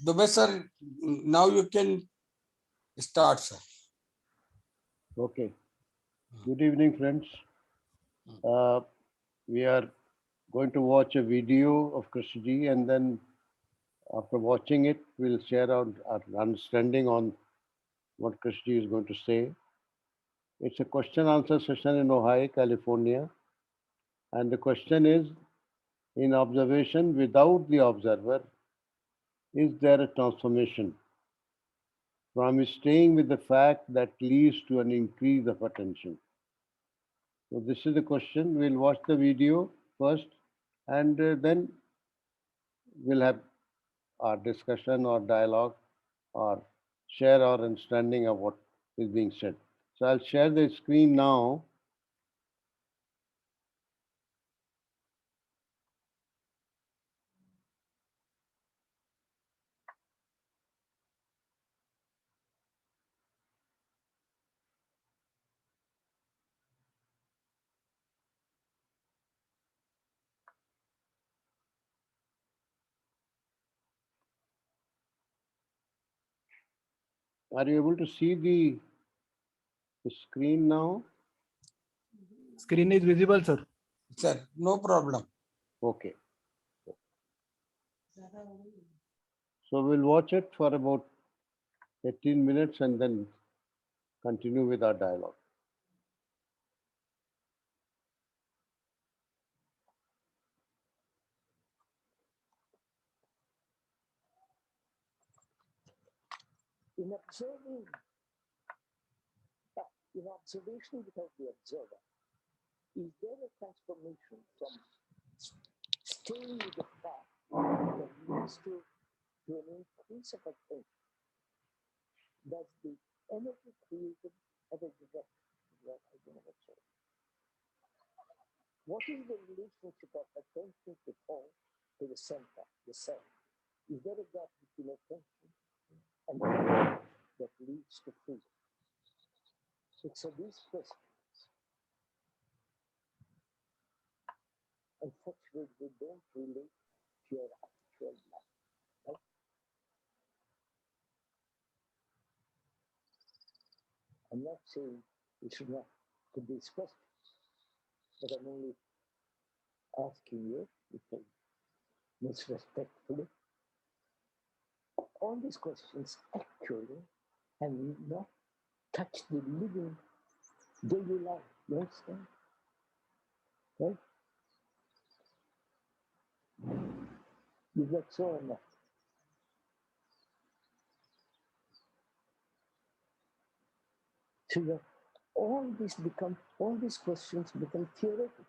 Dubey sir, now you can start, sir. Okay. Good evening, friends. We are going to watch a video of Krishnaji, and then after watching it, we'll share our understanding on what Krishnaji is going to say. It's a question answer session in Ohio, California. And the question is, in observation without the observer, is there a transformation from staying with the fact that leads to an increase of attention? So this is the question. We'll watch the video first, and then we'll have our discussion or dialogue or share our understanding of what is being said. So I'll share the screen now. Are you able to see the screen now? Screen is visible, sir. Sir, no problem. Okay. So we'll watch it for about 18 minutes and then continue with our dialogue. In observing, in observation without the observer, is there a transformation from staying with the fact that leads to an increase of attention? Does the energy created ever direct? What I don't observe. What is the relationship of attention to form to the center, the self? Is there a gap between attention and the form that leads to freedom? So these questions, unfortunately, they don't relate to your actual life. Right? I'm not saying we should not put these questions, but I'm only asking you, most respectfully, all these questions actually have not touched the living daily life. You understand? Right? You get so enough. So that all these questions become theoretical.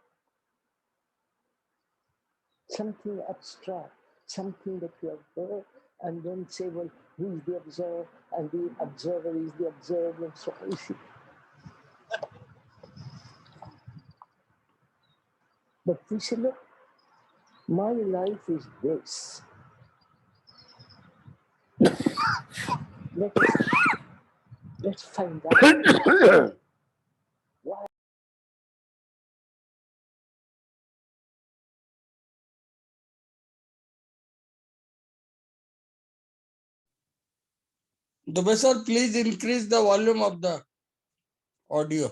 Something abstract, something that you have heard, and then say, well, who is the observer? And the observer is the observed, and so on. You see. But we say, look, my life is this. Let's find out why. Dubey sir, please increase the volume of the audio.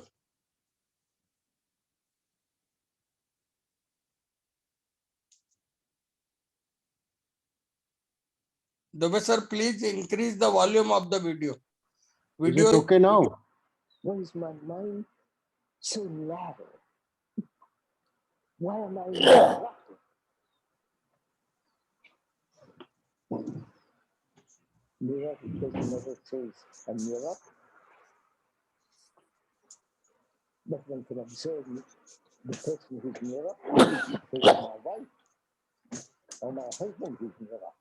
Dubey sir, please increase the volume of the video. Is it okay now? Why is my mind so narrow? Why am I interrupted? Mirror, because never says a mirror. But one can observe the person who's mirror, is my wife or my husband who's mirror.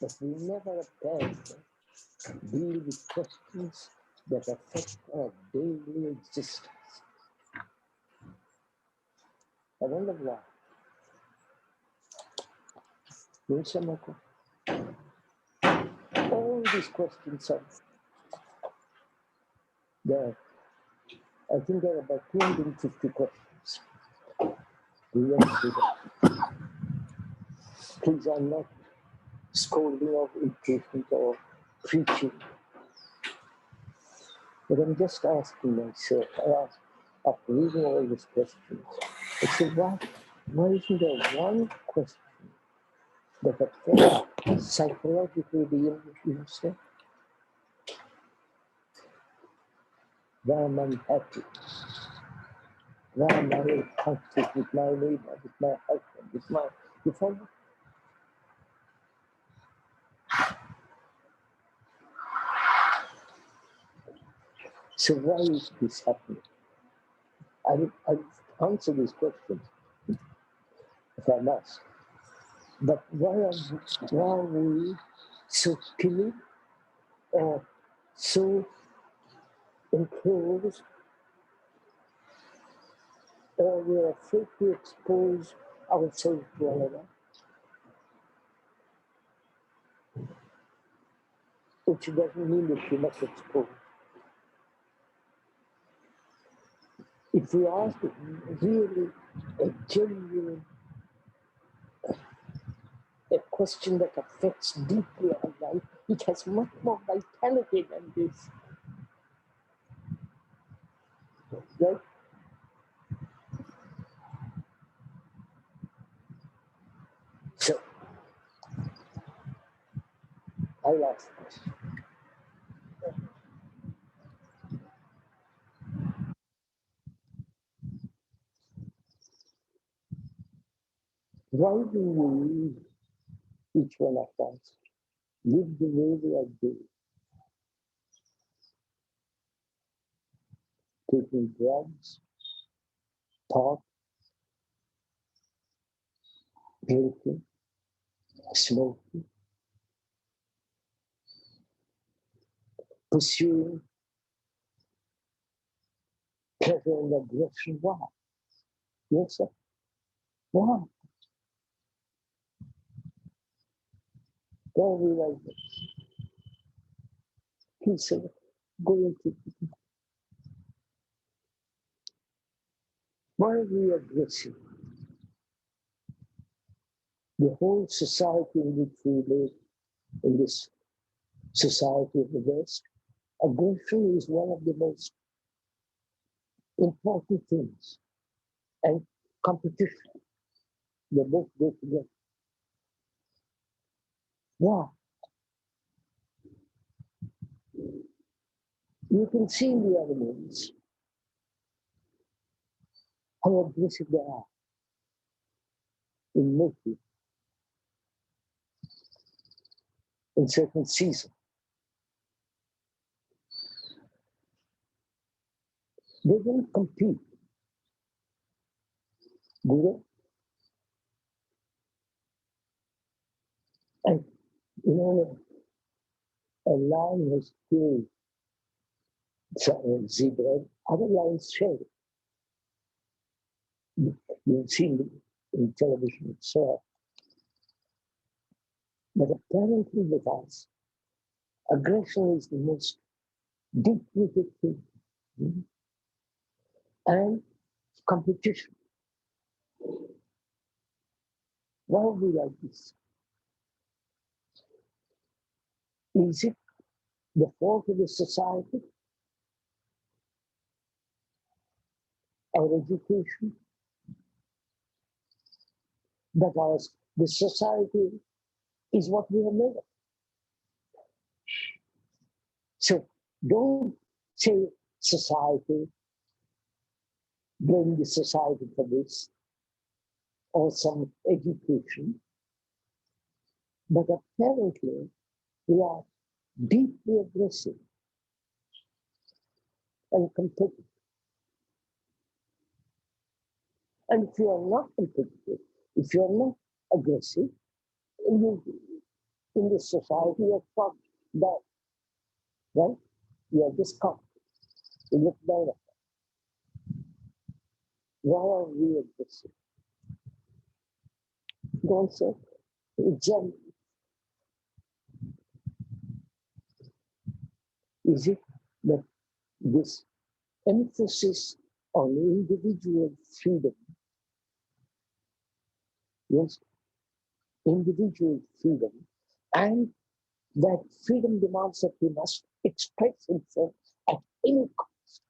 But we never apparently deal with questions that affect our daily existence. I wonder why. All these questions are there. I think there are about 250 questions. Do you understand? Please, I'm not scolding of impatient or preaching. But I'm just asking myself, after reading all these questions, I said, why isn't there one question that affects psychologically the English yourself? Why am I unhappy? Why am I in conflict with my neighbor, with my husband, with my family? So why is this happening? I'll answer these questions if I must. But why are we so timid or so enclosed, or we're afraid to expose ourselves to one another? Which doesn't mean that we must expose. If we ask really a genuine a question that affects deeply our life, it has much more vitality than this. Right? So, I'll ask this. Why do we, each one of us, live the way we are doing? Taking drugs, talk, drinking, smoking, pursuing pleasure and aggression. Why? Yes, sir. Why? Why are we like this? He said, go into it. Why are we aggressive? The whole society in which we live, in this society of the West, aggression is one of the most important things. And competition, they both go together. Why? You can see in the animals how aggressive they are in mating in certain seasons. They don't compete, do they? And you know, a lion has killed a zebra, other lions share it. You've seen it in television, so. But apparently with us, aggression is the most deep-rooted thing. And competition. Why are we like this? Is it the fault of the society, our education, that the society is what we are made of? So don't say society, blame the society for this, or some education. But apparently, we are deeply aggressive and competitive. And if you are not competitive, if you are not aggressive, in this society, you are thought that, right? You are discounted. You look down at them. Why are we aggressive? Don't say, examine. Is it that this emphasis on individual freedom, yes, individual freedom, And that freedom demands that he must express himself at any cost.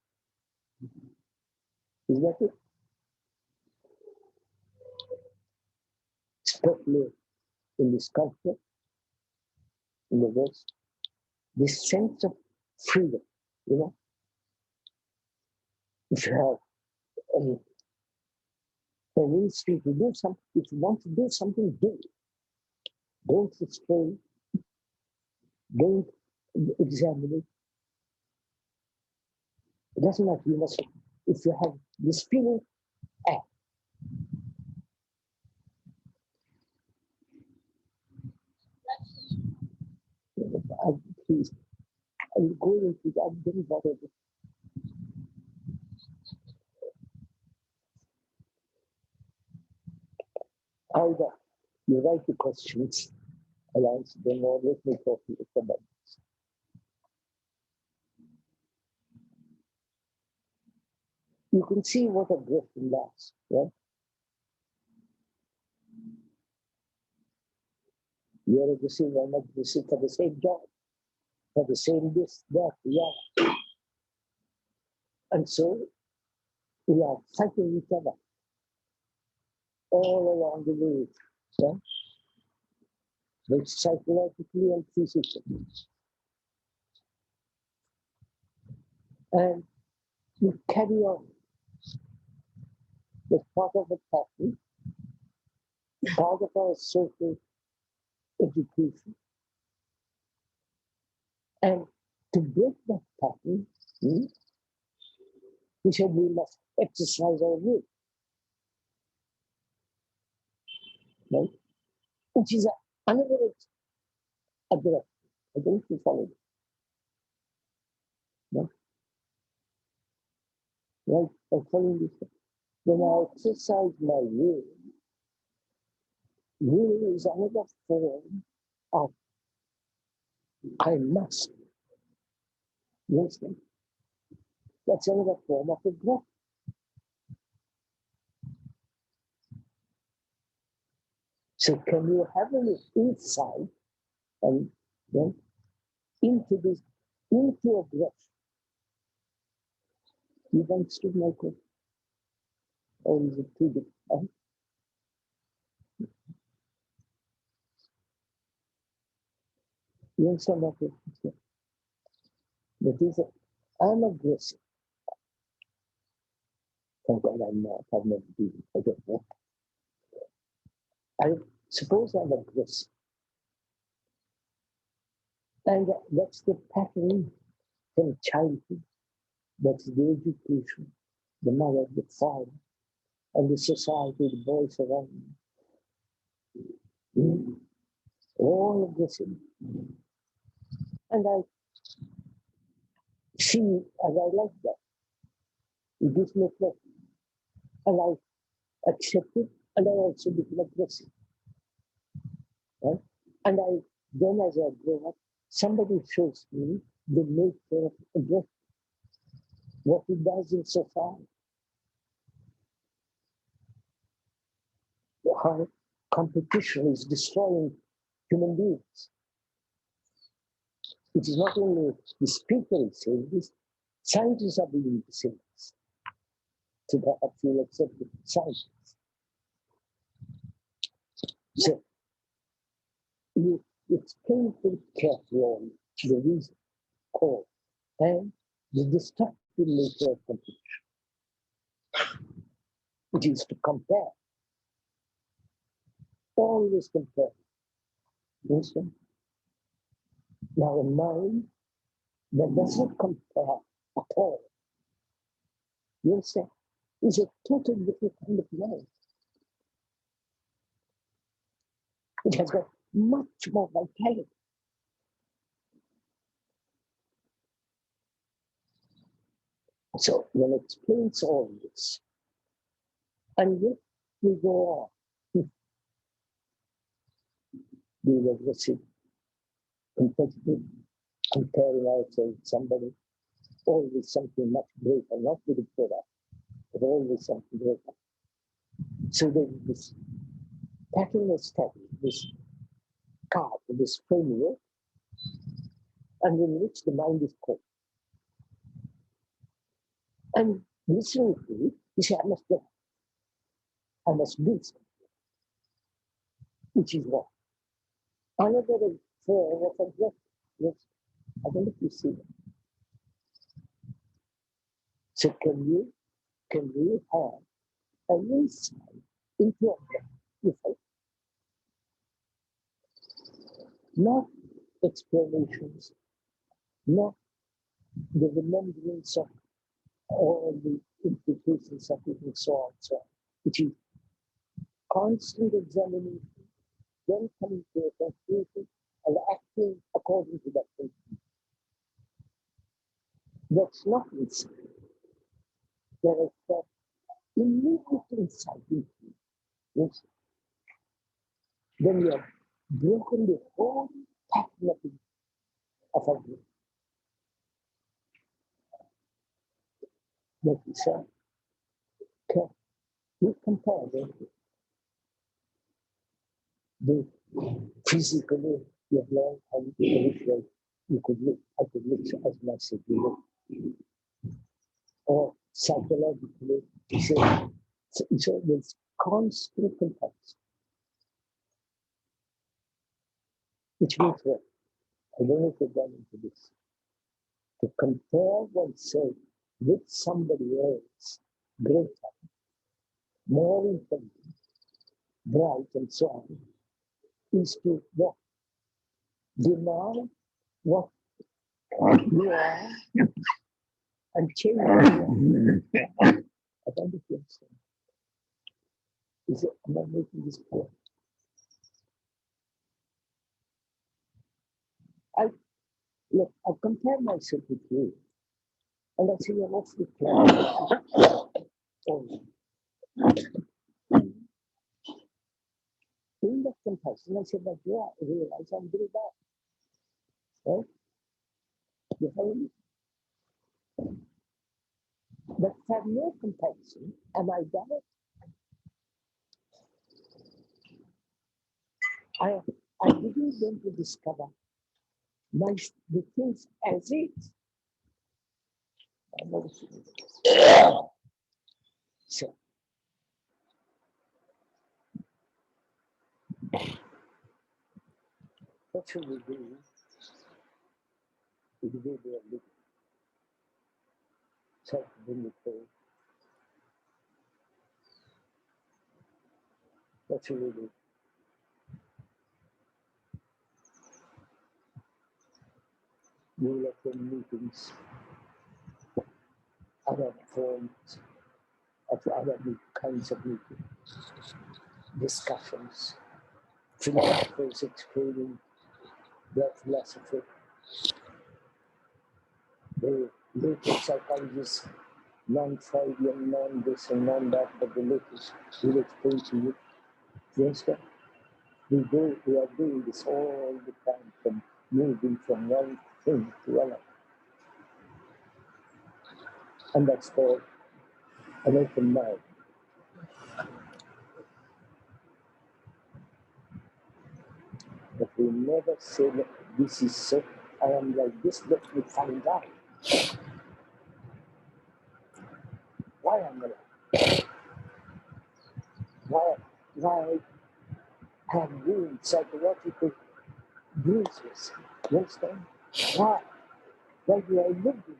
Is that it? Especially in this culture, in the West, this sense of freedom, you know, if you have an instinct to do something, if you want to do something, do it. Don't restrain, don't examine it. It doesn't matter, you must, if you have this feeling, act. Please, I'm going into that, don't bother me. Either you write the questions, I'll answer them, or let me talk to you about this. You can see what aggression does, right? You're aggressive, I'm aggressive for the same job, for the same this, that, yeah. And so we are fighting each other all along the way, right? Both psychologically and physically. And we carry on as part of a pattern, part of our social education. And to break that pattern, we said we must exercise our will, right? Which is another aggression. I don't know if you follow it. No? Right? I'm following this. When I exercise my will is another form of I must. You understand? That's another form of aggression. So can you have an insight and then into aggression? You've understood my question? Or is it too difficult? You understand my question? That is, I'm aggressive. Thank God I'm not. I've never been. I don't know. I suppose I'm aggressive. And that's the pattern from childhood. That's the education, the mother, the father, and the society, the boys around me. All aggressive. And I see, and I like that. It gives me pleasure. And I accept it, and I also become aggressive. Right? And then as I grow up, somebody shows me the nature of aggression, what it does in society, how competition is destroying human beings. It is not only the speaker is saying this, scientists are beginning to say this. So perhaps you'll accept it, scientists. So you explain very carefully on the reason, cause, and the destructive nature of competition. It is to compare. Always compare. Understand? Now a mind that doesn't compare at all, you understand, is a totally different kind of mind. It has got much more vitality. So one explains all this, and yet we go on being aggressive, competitive, comparing ourselves with somebody, always something much greater, not with the product, but always something greater. So there's this pattern established, this card, this framework, and in which the mind is caught. And listening to it, you say, I must go. I must do something, which is what? Another form of aggression. Yes, I don't know if you see that. So can you have an insight into your breath? You say, not explanations, not the remembrance of all the implications of it and so on, so on. Which is constant examination, then coming to a conclusion and acting according to that conclusion. That's not insight. There is that immediate insight into it. Yes. Then you have broken the whole pattern of a group. That is okay. We compare the physically you have learned how to appreciate. You could look, I could look as much as you look. Or psychologically, so there's constant comparison. Which means what? I don't know if you've gone into this. To compare oneself with somebody else, greater, more intelligent, bright, and so on, is to what? Deny what you are and change what you are. I don't know if you understand. Am I making this clear? Look, I compare myself with you, and I say you're awfully clever. Oh. In that comparison, I said, but yeah, I realize I'm very bad. Right? You follow me? But if I have no comparison, am I bad? I didn't going to discover the things as is. So, what should we do with the way we are living? So, bring it forward. What should we do? We will attend meetings, other forms of other kinds of meetings, discussions, philosophers explaining their philosophy, the latest psychologists, non-Freudian, non-this and non-that, but the latest will explain to you. You understand? We are doing this all the time, from moving from one thing to another. And that's called an open mind. But we never say that this is so, I am like this, let me find out. Why am I like? Why I have wounds, psychological bruises? You understand? Why? Why do I live with it?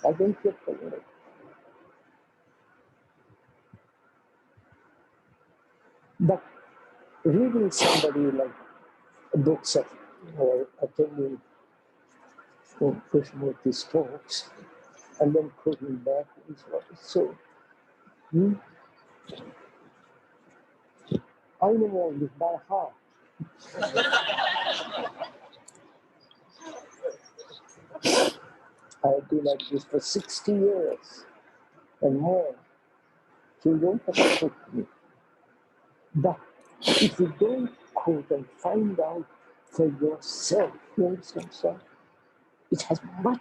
I don't get the word. But reading somebody like books of, or attending Krishnamurti's talks, and then quoting back is what is so. I know all this by heart. I've been like this for 60 years and more. So you don't have to quote me. But if you don't quote and find out for yourself, you understand, sir? It has much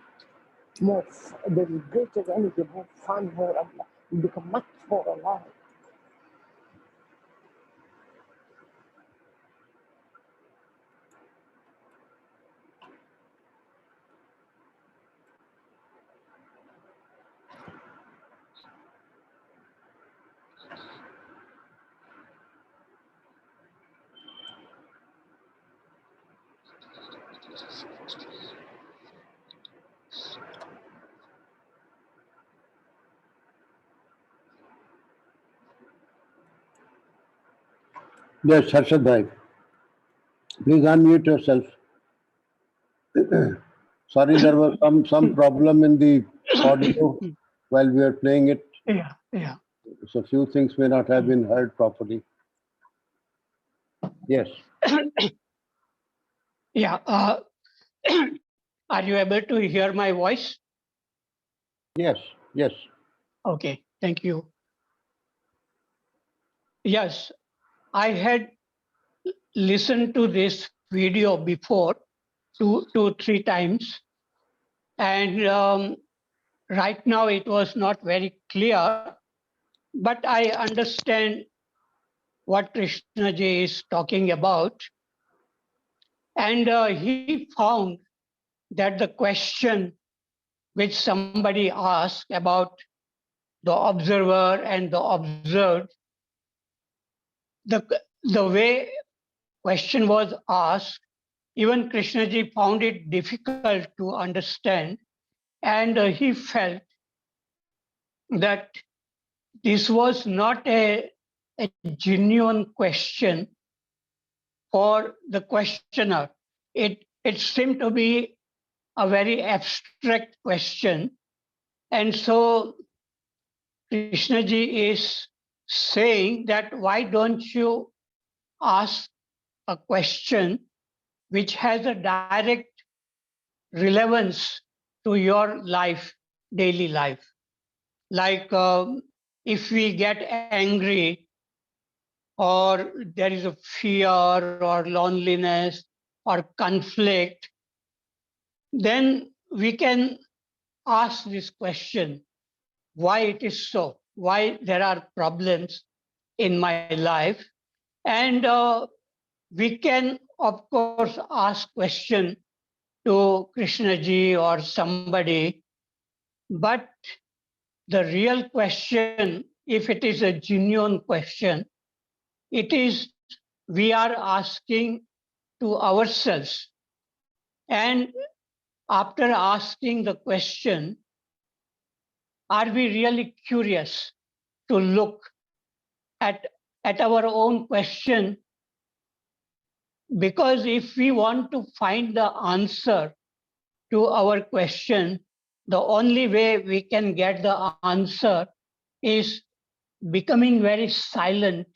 more, there is greater energy, more fun, more alive. You become much more alive. Yes, Harshad bhai, please unmute yourself. Sorry, there was some problem in the audio while we were playing it, Yeah. so few things may not have been heard properly. Yes, Yeah. Are you able to hear my voice? yes, yes. Okay. Thank you. Yes, I had listened to this video before two, 3 times, and right now it was not very clear, but I understand what Krishnaji is talking about, and he found that the question which somebody asked about the observer and the observed, the, the way question was asked, even Krishnaji found it difficult to understand, and he felt that this was not a genuine question for the questioner. It seemed to be a very abstract question. And so Krishnaji is saying that why don't you ask a question which has a direct relevance to your life, daily life. Like if we get angry, or there is a fear or loneliness or conflict, then we can ask this question, why it is so, why there are problems in my life. And we can, of course, ask question to Krishna ji or somebody, but the real question, if it is a genuine question, it is we are asking to ourselves. And after asking the question, are we really curious to look at, at our own question? Because if we want to find the answer to our question, the only way we can get the answer is becoming very silent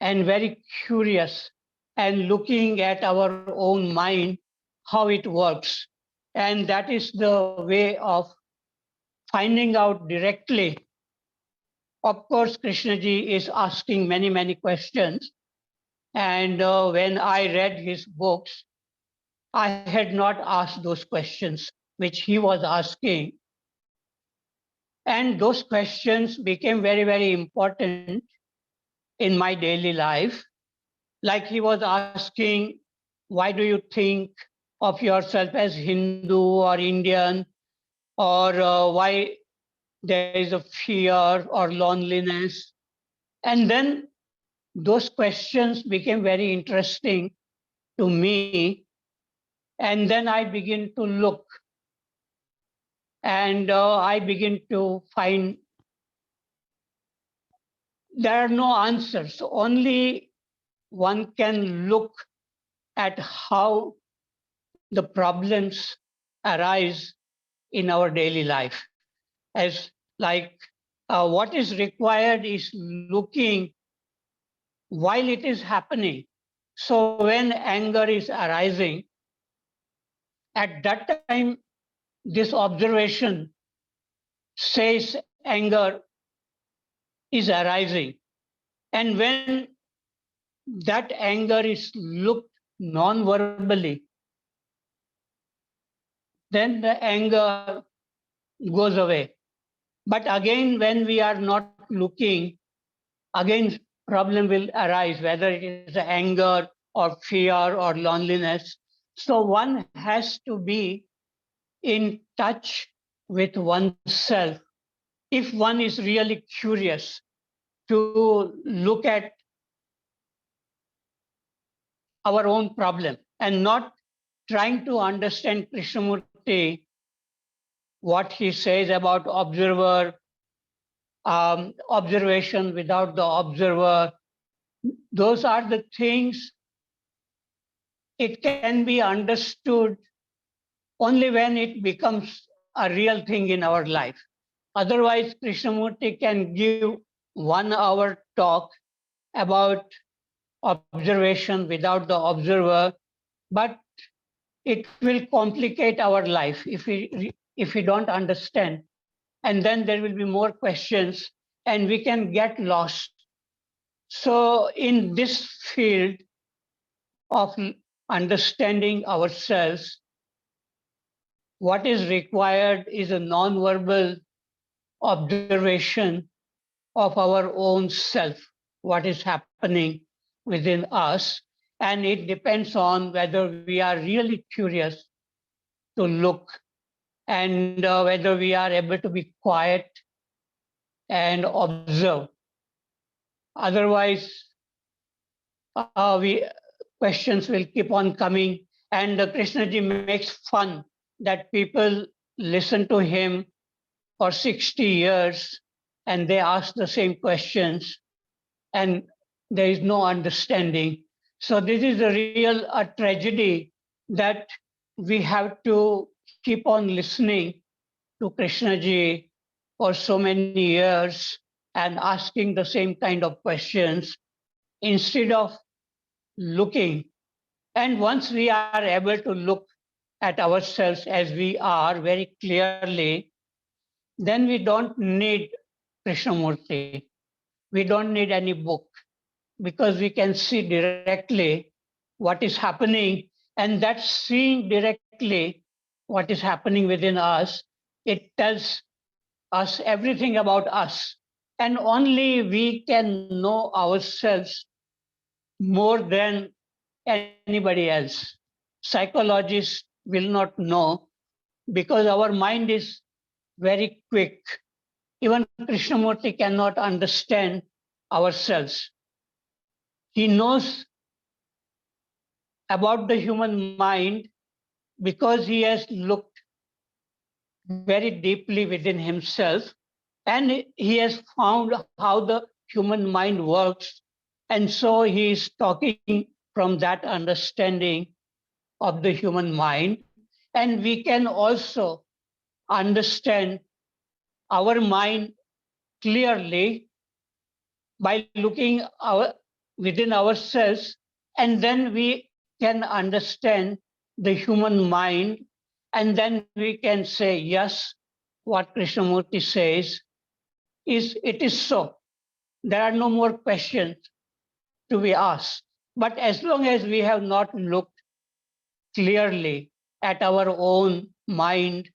and very curious and looking at our own mind, how it works. And that is the way of finding out directly. Of course, Krishnaji is asking many, many questions. And when I read his books, I had not asked those questions which he was asking. And those questions became very, very important in my daily life. Like he was asking, why do you think of yourself as Hindu or Indian? Or why there is a fear or loneliness? And then those questions became very interesting to me. And then I begin to look, and I begin to find there are no answers. Only one can look at how the problems arise in our daily life. As like what is required is looking while it is happening. So when anger is arising, at that time, this observation says anger is arising. And when that anger is looked non-verbally, then the anger goes away. But again, when we are not looking, again problem will arise, whether it is anger or fear or loneliness. So one has to be in touch with oneself if one is really curious to look at our own problem and not trying to understand Krishnamurti, what he says about observer, observation without the observer, those are the things it can be understood only when it becomes a real thing in our life. Otherwise, Krishnamurti can give 1 hour talk about observation without the observer, but it will complicate our life if we don't understand. And then there will be more questions and we can get lost. So in this field of understanding ourselves, what is required is a non-verbal observation of our own self, what is happening within us. And it depends on whether we are really curious to look and whether we are able to be quiet and observe. Otherwise, questions will keep on coming, and Krishnaji makes fun that people listen to him for 60 years and they ask the same questions and there is no understanding. So this is a real tragedy that we have to keep on listening to Krishnaji for so many years and asking the same kind of questions instead of looking. And once we are able to look at ourselves as we are very clearly, then we don't need Krishnamurti. We don't need any book because we can see directly what is happening, and that seeing directly what is happening within us, it tells us everything about us. And only we can know ourselves more than anybody else. Psychologists will not know because our mind is very quick. Even Krishnamurti cannot understand ourselves. He knows about the human mind because he has looked very deeply within himself and he has found how the human mind works. And so he is talking from that understanding of the human mind. And we can also understand our mind clearly by looking within ourselves, and then we can understand the human mind, and then we can say, yes, what Krishnamurti says it is so. There are no more questions to be asked. But as long as we have not looked clearly at our own mind,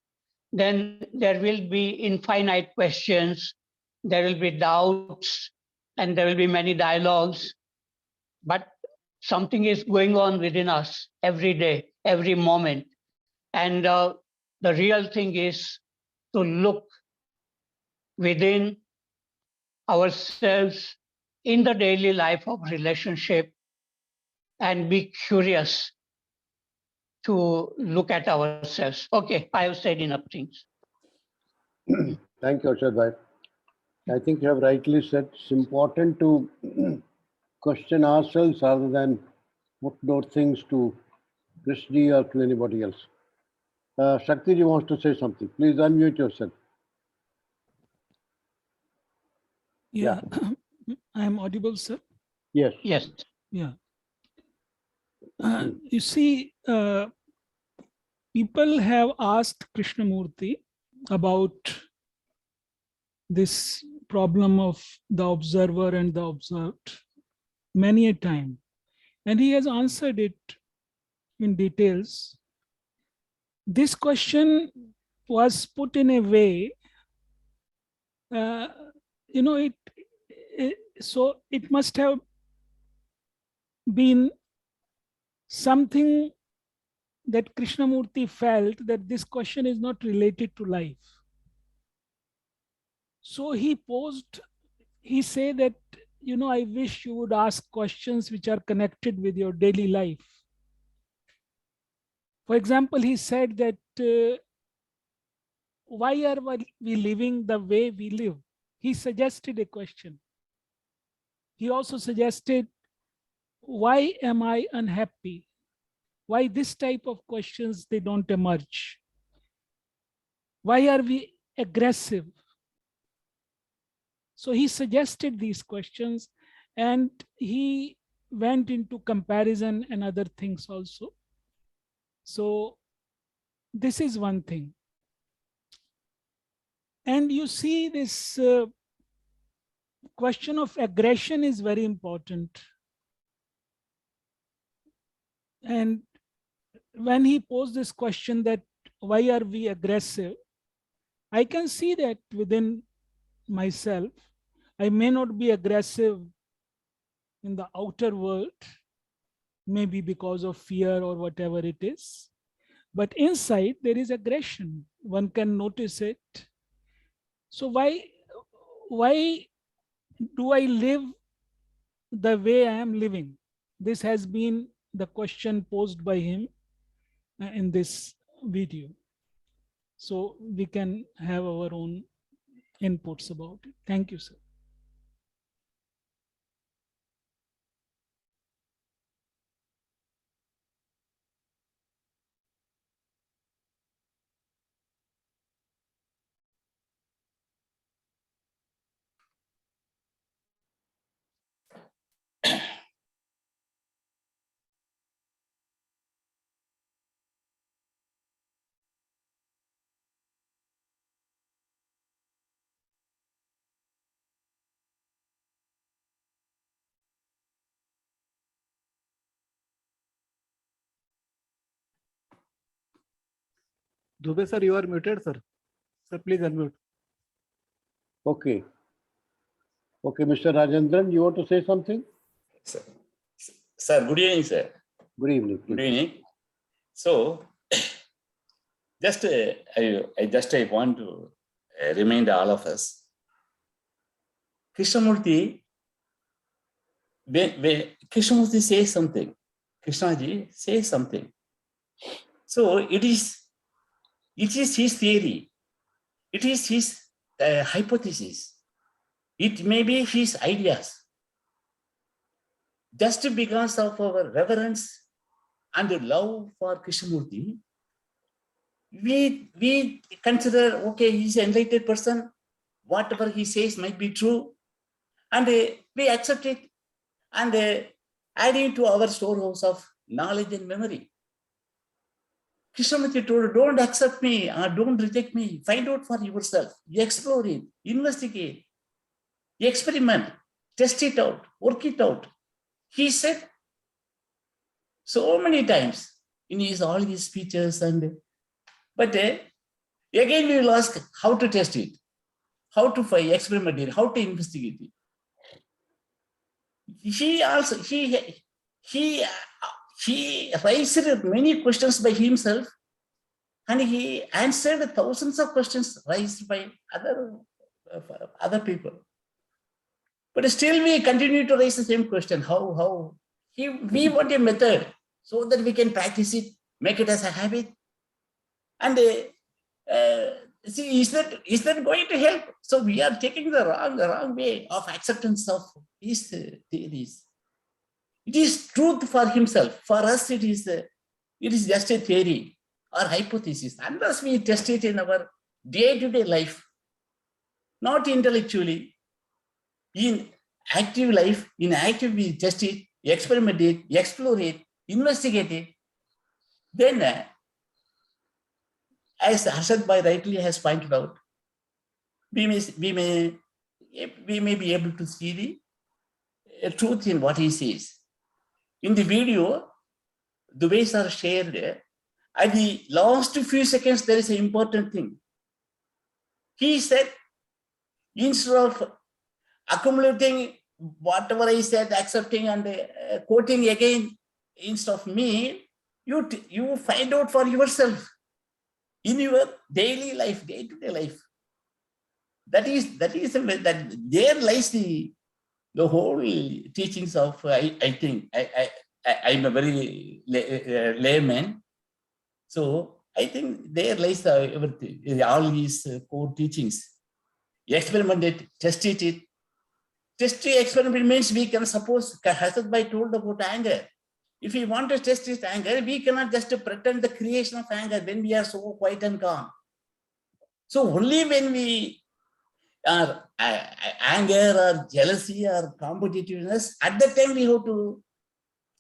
then there will be infinite questions, there will be doubts, and there will be many dialogues. But something is going on within us every day, every moment. And the real thing is to look within ourselves in the daily life of relationship and be curious to look at ourselves. Okay, I have said enough things. Thank you, Harshad Bhai. I think you have rightly said it's important to question ourselves rather than put those things to Krishna or to anybody else. Shakti ji wants to say something. Please unmute yourself. Yeah, I am audible, sir. Yes. Yes. Yeah. You see, people have asked Krishnamurti about this problem of the observer and the observed many a time, and he has answered it in details. This question was put in a way, so it must have been something that Krishnamurti felt that this question is not related to life. So he said that, I wish you would ask questions which are connected with your daily life. For example, he said that why are we living the way we live? He suggested a question. He also suggested, why am I unhappy? Why this type of questions, they don't emerge? Why are we aggressive? So he suggested these questions, and he went into comparison and other things also. So this is one thing. And you see, this question of aggression is very important. And when he posed this question that why are we aggressive, I can see that within myself. I may not be aggressive in the outer world, maybe because of fear or whatever it is, but inside there is aggression. One can notice it. So why do I live the way I am living? This has been the question posed by him in this video. So we can have our own inputs about it. Thank you, sir. Dubey sir, you are muted, sir. Sir, please unmute. Okay. Okay, Mr. Rajendran, you want to say something? Sir, good evening, sir. Good evening. Good Please. evening. So, I want to remind all of us. Krishnamurthy, when Krishnamurthy says something, Krishnaji says something. So it is his theory. It is his hypothesis. It may be his ideas. Just because of our reverence and love for Krishnamurthy, we consider, okay, he's an enlightened person, whatever he says might be true, and we accept it and add it to our storehouse of knowledge and memory. Krishnamurthy told, don't accept me or don't reject me, find out for yourself, explore it, investigate, experiment, test it out, work it out. He said so many times in all his speeches, but again we will ask how to test it, how to experiment it, how to investigate it. He also he raised many questions by himself, and he answered thousands of questions raised by other people. But still we continue to raise the same question. We want a method so that we can practice it, make it as a habit. And see, is that going to help? So we are taking the wrong way of acceptance of these theories. It is truth for himself. For us, it is just a theory or hypothesis. Unless we test it in our day-to-day life, not intellectually, in active life, in active we test it, experiment it, explore it, investigate it, then as Harshad Bhai rightly has pointed out, we may be able to see the truth in what he says. In the video, the ways are shared. At the last few seconds, there is an important thing. He said, instead of accumulating whatever I said, accepting and quoting again, instead of me, you find out for yourself in your daily life, day-to-day life. That there lies the whole teachings of, I think, I'm a very layman. So I think there lies everything, all these core teachings. Experiment it, test it. Test the experiment means we can suppose, Harshad Bhai told about anger. If we want to test this anger, we cannot just pretend the creation of anger when we are so quiet and calm. So only when we are anger or jealousy or competitiveness, at that time we have to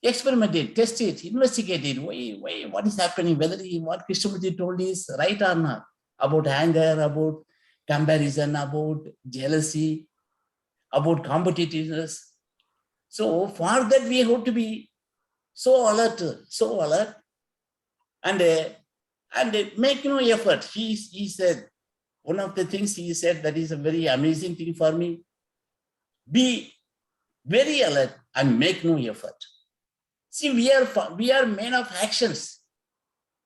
experiment it, test it, investigate it. Why, what is happening? Whether what Krishnamurti told is right or not about anger, about comparison, about jealousy, about competitiveness. So for that we have to be so alert, and make no effort. He said, one of the things he said that is a very amazing thing for me. Be very alert and make no effort. See, we are men of actions.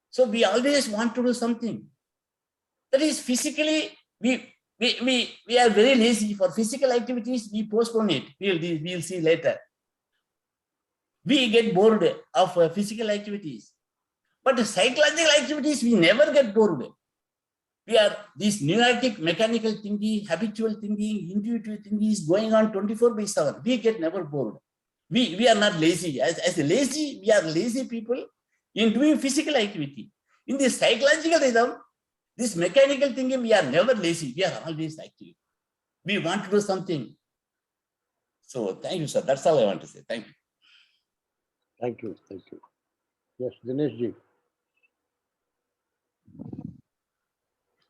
So we always want to do something. That is physically, we are very lazy. For physical activities, we postpone it. We'll see later. We get bored of physical activities. But psychological activities, we never get bored. We are this neurotic, mechanical thinking, habitual thinking, intuitive thinking is going on 24/7. We get never bored. We are not lazy. As lazy, we are lazy people in doing physical activity. In this psychological rhythm, this mechanical thinking, we are never lazy. We are always active. We want to do something. So thank you, sir. That's all I want to say. Thank you. Thank you. Thank you. Yes, Dinesh ji.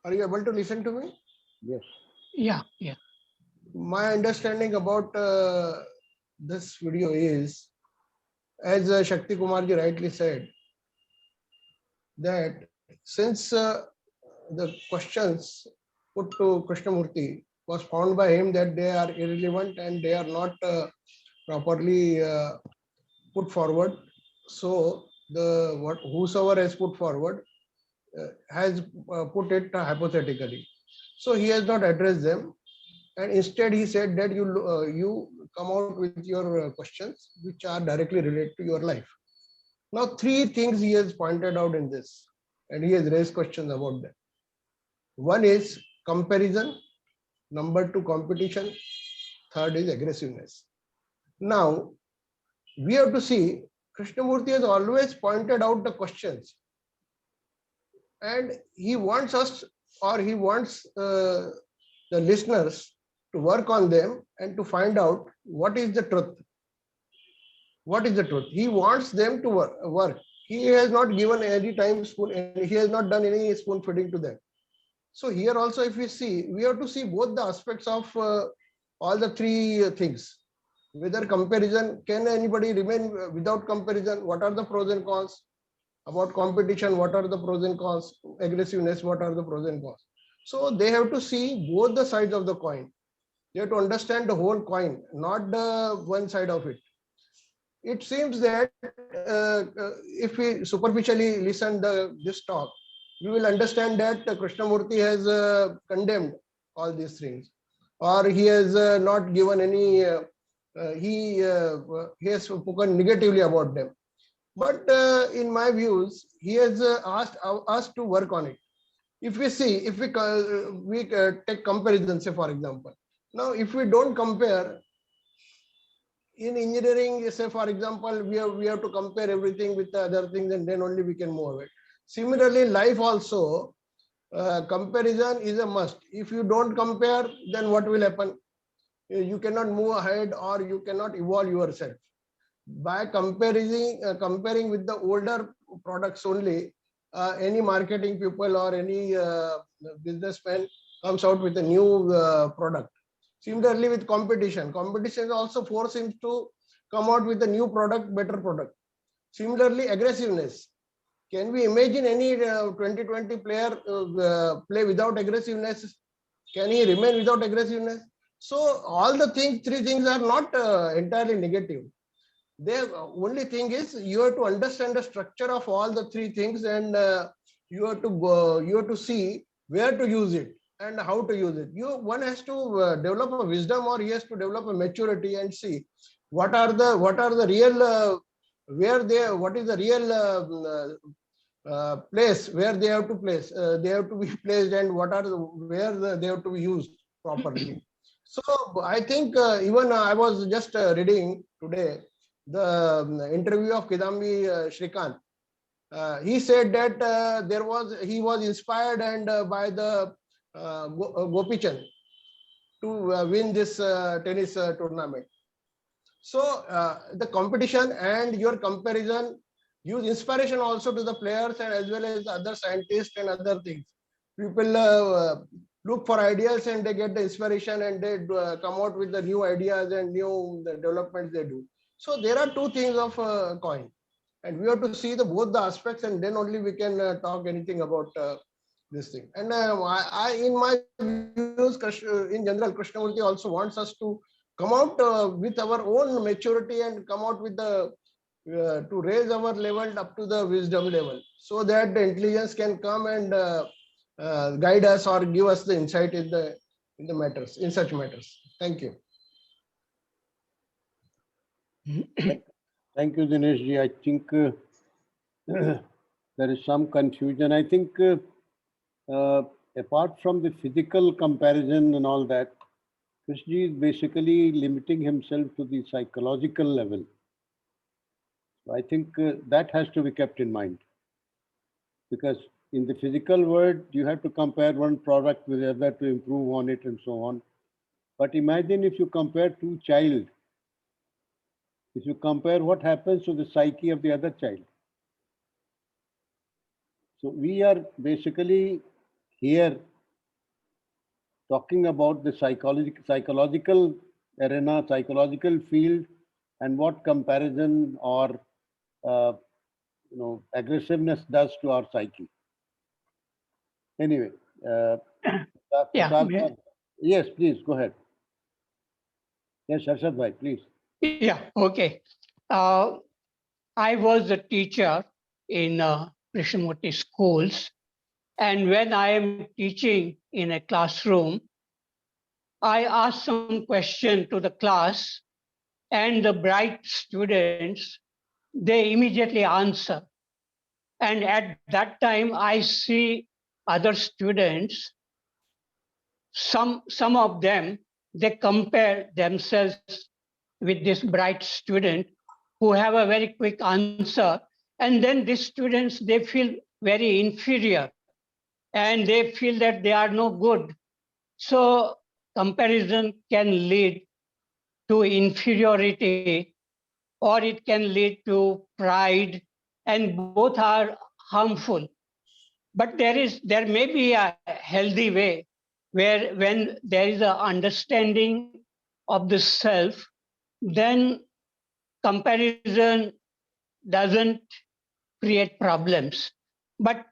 Are you able to listen to me? Yes. Yeah. My understanding about this video is, as Shakti Kumar ji rightly said, that since the questions put to Krishnamurti was found by him that they are irrelevant and they are not properly put forward, so whosoever has put forward has put it hypothetically. So he has not addressed them, and instead he said that you come out with your questions which are directly related to your life. Now, three things he has pointed out in this, and he has raised questions about them. One is comparison, number two, competition, third is aggressiveness. Now, we have to see, Krishnamurti has always pointed out the questions, and he wants us, or he wants the listeners to work on them and to find out what is the truth. What is the truth? He wants them to work. He has not given any time spoon, and he has not done any spoon feeding to them. So here also, if we see, we have to see both the aspects of all the three things. Whether comparison, can anybody remain without comparison? What are the pros and cons? About competition, what are the pros and cons? Aggressiveness, what are the pros and cons? So they have to see both the sides of the coin. They have to understand the whole coin, not the one side of it. It seems that if we superficially listen this talk, we will understand that Krishnamurti has condemned all these things, or he has not given any, he has spoken negatively about them. But in my views, he has asked us to work on it. If we see, if we take comparison, say for example, now if we don't compare, in engineering, say for example, we have to compare everything with the other things, and then only we can move it. Similarly, life also, comparison is a must. If you don't compare, then what will happen? You cannot move ahead, or you cannot evolve yourself. By comparing with the older products only, any marketing people or any businessman comes out with a new product. Similarly, with competition also forces him to come out with a new product, better product. Similarly, aggressiveness. Can we imagine any 2020 player play without aggressiveness? Can he remain without aggressiveness? So all the three things are not entirely negative. The only thing is you have to understand the structure of all the three things, and you have to see where to use it and how to use it. One has to develop a wisdom, or he has to develop a maturity and see what are the real what is the real place where they have to place, they have to be placed, and what are they have to be used properly. So I think even I was just reading today the interview of Kidambi Shrikant. He said that he was inspired and by the Gopi Chand to win this tennis tournament. So the competition and your comparison use inspiration also to the players and as well as other scientists and other things. People look for ideas and they get the inspiration and they come out with the new ideas and new developments they do. So there are two things of coin, and we have to see the both the aspects, and then only we can talk anything about this thing. And I in my views, in general, Krishnamurti also wants us to come out with our own maturity and come out with the to raise our level up to the wisdom level, so that the intelligence can come and guide us or give us the insight in the matters, in such matters. Thank you. Thank you, Dinesh ji. I think there is some confusion. I think apart from the physical comparison and all that, Krishna is basically limiting himself to the psychological level. So I think that has to be kept in mind, because in the physical world, you have to compare one product with the other to improve on it and so on. But imagine if you compare two child, if you compare what happens to the psyche of the other child. So we are basically here talking about the psychological arena, psychological field, and what comparison or aggressiveness does to our psyche. Anyway, Yeah. Yes, please go ahead. Yes, Harshad bhai, please. Yeah, okay. I was a teacher in Krishnamurti schools, and when I am teaching in a classroom, I ask some question to the class, and the bright students, they immediately answer. And at that time, I see other students, some of them, they compare themselves with this bright student who have a very quick answer. And then these students, they feel very inferior and they feel that they are no good. So comparison can lead to inferiority, or it can lead to pride, and both are harmful. But there may be a healthy way where when there is an understanding of the self, then comparison doesn't create problems. But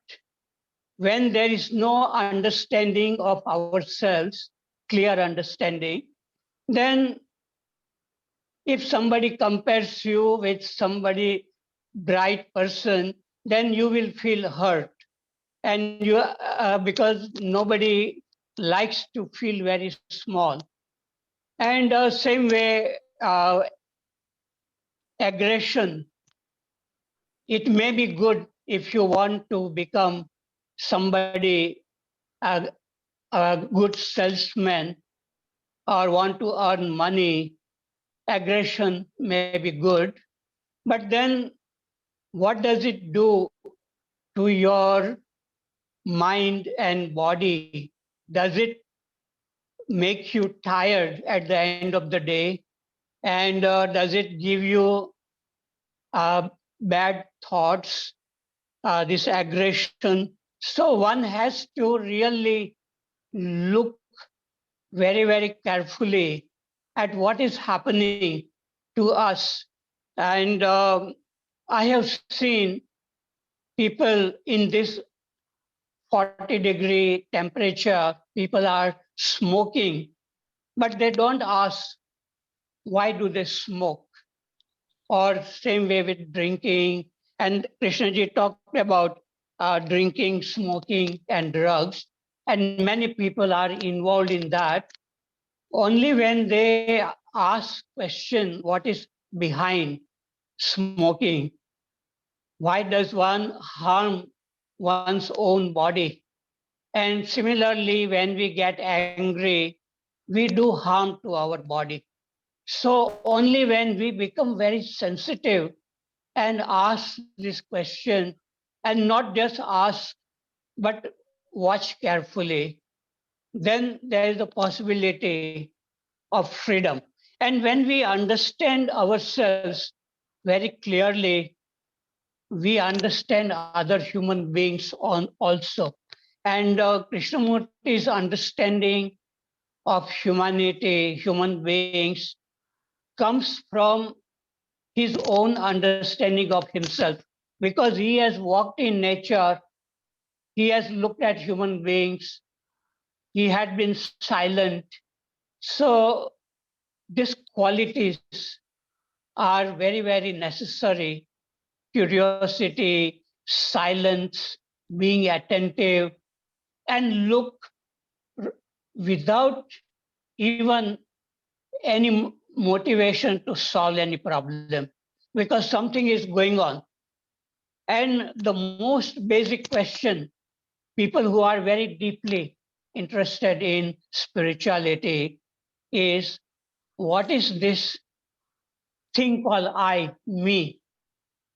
when there is no understanding of ourselves, clear understanding, then if somebody compares you with somebody bright person, then you will feel hurt. And you, because nobody likes to feel very small. And same way, aggression, it may be good if you want to become somebody, a good salesman, or want to earn money. Aggression may be good, but then what does it do to your mind and body? Does it make you tired at the end of the day? And does it give you bad thoughts, this aggression? So one has to really look very, very carefully at what is happening to us. And I have seen people in this 40-degree temperature, people are smoking, but they don't ask why do they smoke? Or same way with drinking. And Krishnaji talked about drinking, smoking, and drugs. And many people are involved in that. Only when they ask question, what is behind smoking? Why does one harm one's own body. And similarly, when we get angry, we do harm to our body. So only when we become very sensitive and ask this question, and not just ask, but watch carefully, then there is a possibility of freedom. And when we understand ourselves very clearly, we understand other human beings on also. And Krishnamurti's understanding of humanity, human beings, comes from his own understanding of himself, because he has walked in nature, he has looked at human beings, he had been silent. So these qualities are very, very necessary: curiosity, silence, being attentive, and look without even any motivation to solve any problem, because something is going on. And the most basic question, people who are very deeply interested in spirituality, is what is this thing called I, me?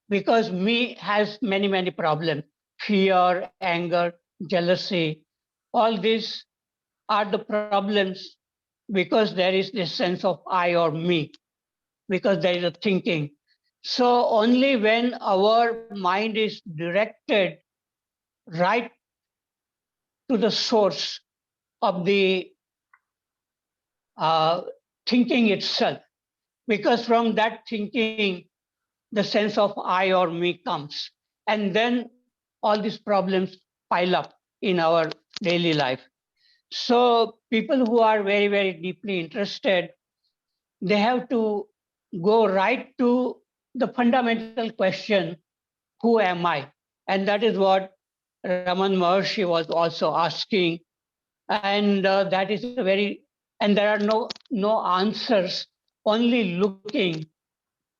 Because me has many, many problems: fear, anger, jealousy. All these are the problems because there is this sense of I or me, because there is a thinking. So only when our mind is directed right to the source of the uh, thinking itself, because from that thinking, the sense of I or me comes. And then all these problems pile up in our daily life. So people who are very, very deeply interested, they have to go right to the fundamental question, who am I? And that is what Raman Maharshi was also asking. And that is a very, and there are no answers, only looking.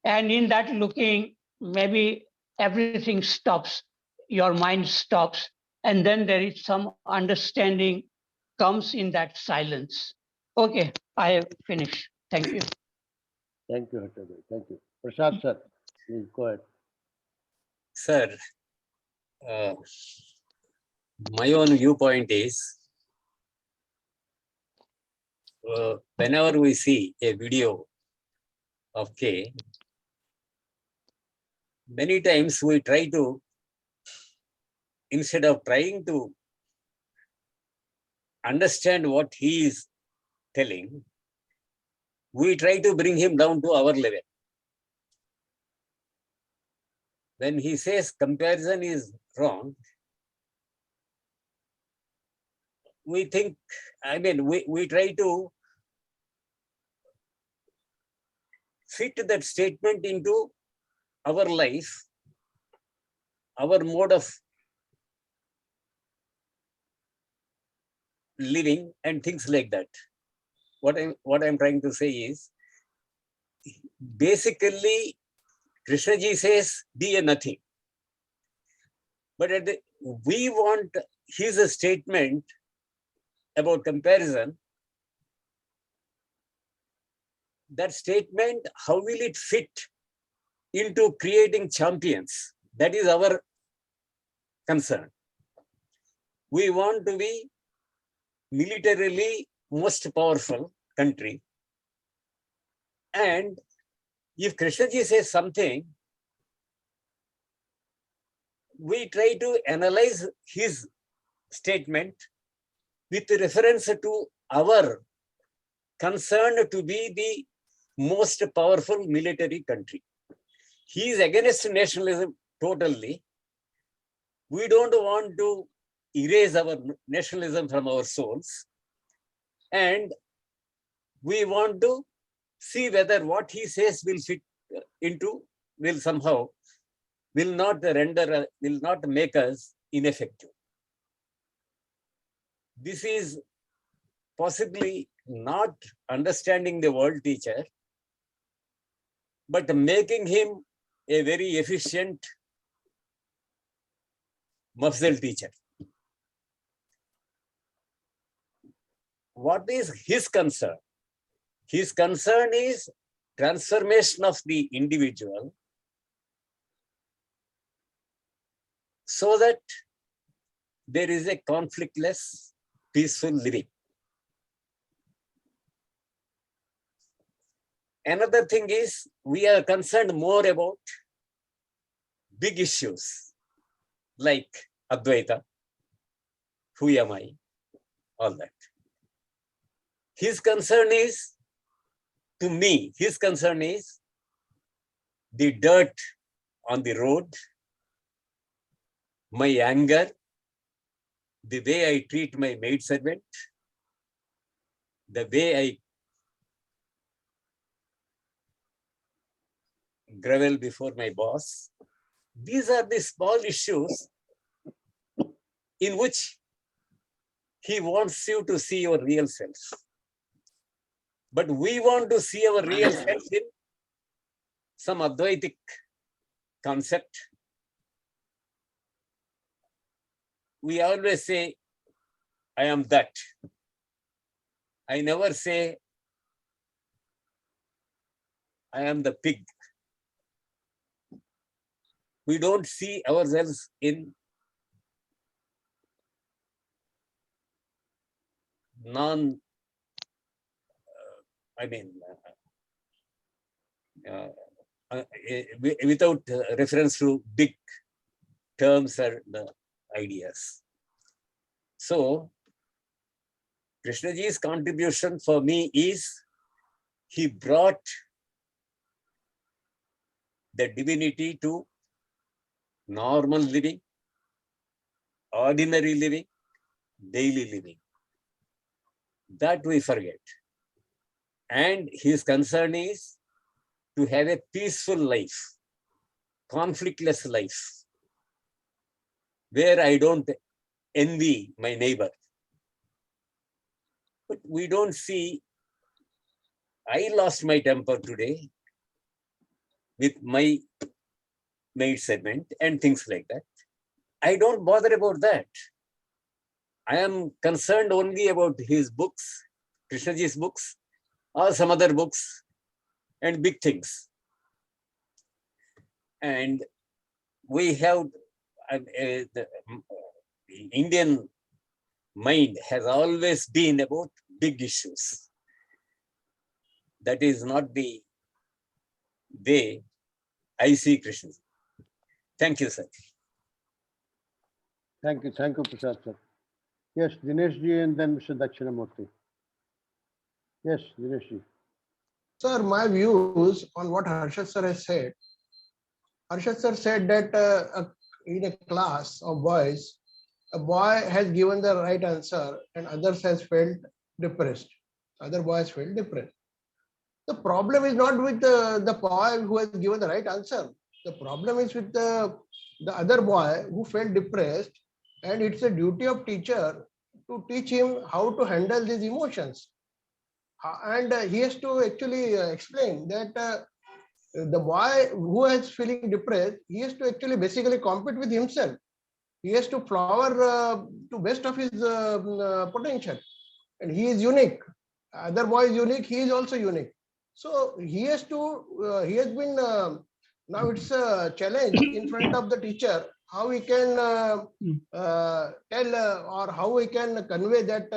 And in that looking, maybe everything stops, your mind stops, and then there is some understanding comes in that silence. Okay, I have finished. Thank you. Thank you, Harshad. Thank you. Prasad sir, please go ahead. Sir, my own viewpoint is, whenever we see a video of K, many times we try to, instead of trying to understand what he is telling, we try to bring him down to our level. When he says comparison is wrong, we think, we try to fit that statement into our life, our mode of living and things like that. What I'm trying to say is, basically, Krishnaji says, be a nothing. But we want his statement about comparison. That statement, how will it fit into creating champions? That is our concern. We want to be militarily most powerful country. And if Krishnaji says something, we try to analyze his statement with reference to our concern to be the most powerful military country. He is against nationalism totally. We don't want to erase our nationalism from our souls. And we want to see whether what he says will fit into, will not make us ineffective. This is possibly not understanding the world teacher, but making him a very efficient Mafzal teacher. What is his concern? His concern is transformation of the individual so that there is a conflictless, peaceful living. Another thing is we are concerned more about big issues like Advaita, who am I, all that. His concern is, to me, his concern is the dirt on the road, my anger, the way I treat my maidservant, the way I grovel before my boss. These are the small issues in which he wants you to see your real self. But we want to see our real self in some Advaitic concept. We always say, I am that. I never say, I am the pig. We don't see ourselves in without reference to big terms or the ideas. So, Krishnaji's contribution for me is he brought the divinity to normal living, ordinary living, daily living. That we forget. And his concern is to have a peaceful life, conflictless life, where I don't envy my neighbor. But we don't see, I lost my temper today with my maidservant and things like that. I don't bother about that. I am concerned only about his books, Krishnaji's books, or some other books and big things. And we have, the Indian mind has always been about big issues. That is not the way I see Krishna. Thank you, sir. Thank you, Prasad sir. Yes, Dinesh ji and then Mr. Dakshina Murthy. Yes, Dinesh ji. Sir, my views on what Harshad sir has said. Harshad sir said that in a class of boys, a boy has given the right answer and others has felt depressed. Other boys felt depressed. The problem is not with the boy who has given the right answer. The problem is with the other boy who felt depressed, and it's a duty of teacher to teach him how to handle these emotions. And he has to actually explain that the boy who is feeling depressed, he has to actually basically compete with himself. He has to flower to best of his potential, and he is unique. Other boy is unique, he is also unique. So he has to, he has been, now it's a challenge in front of the teacher, how he can tell or how he can convey that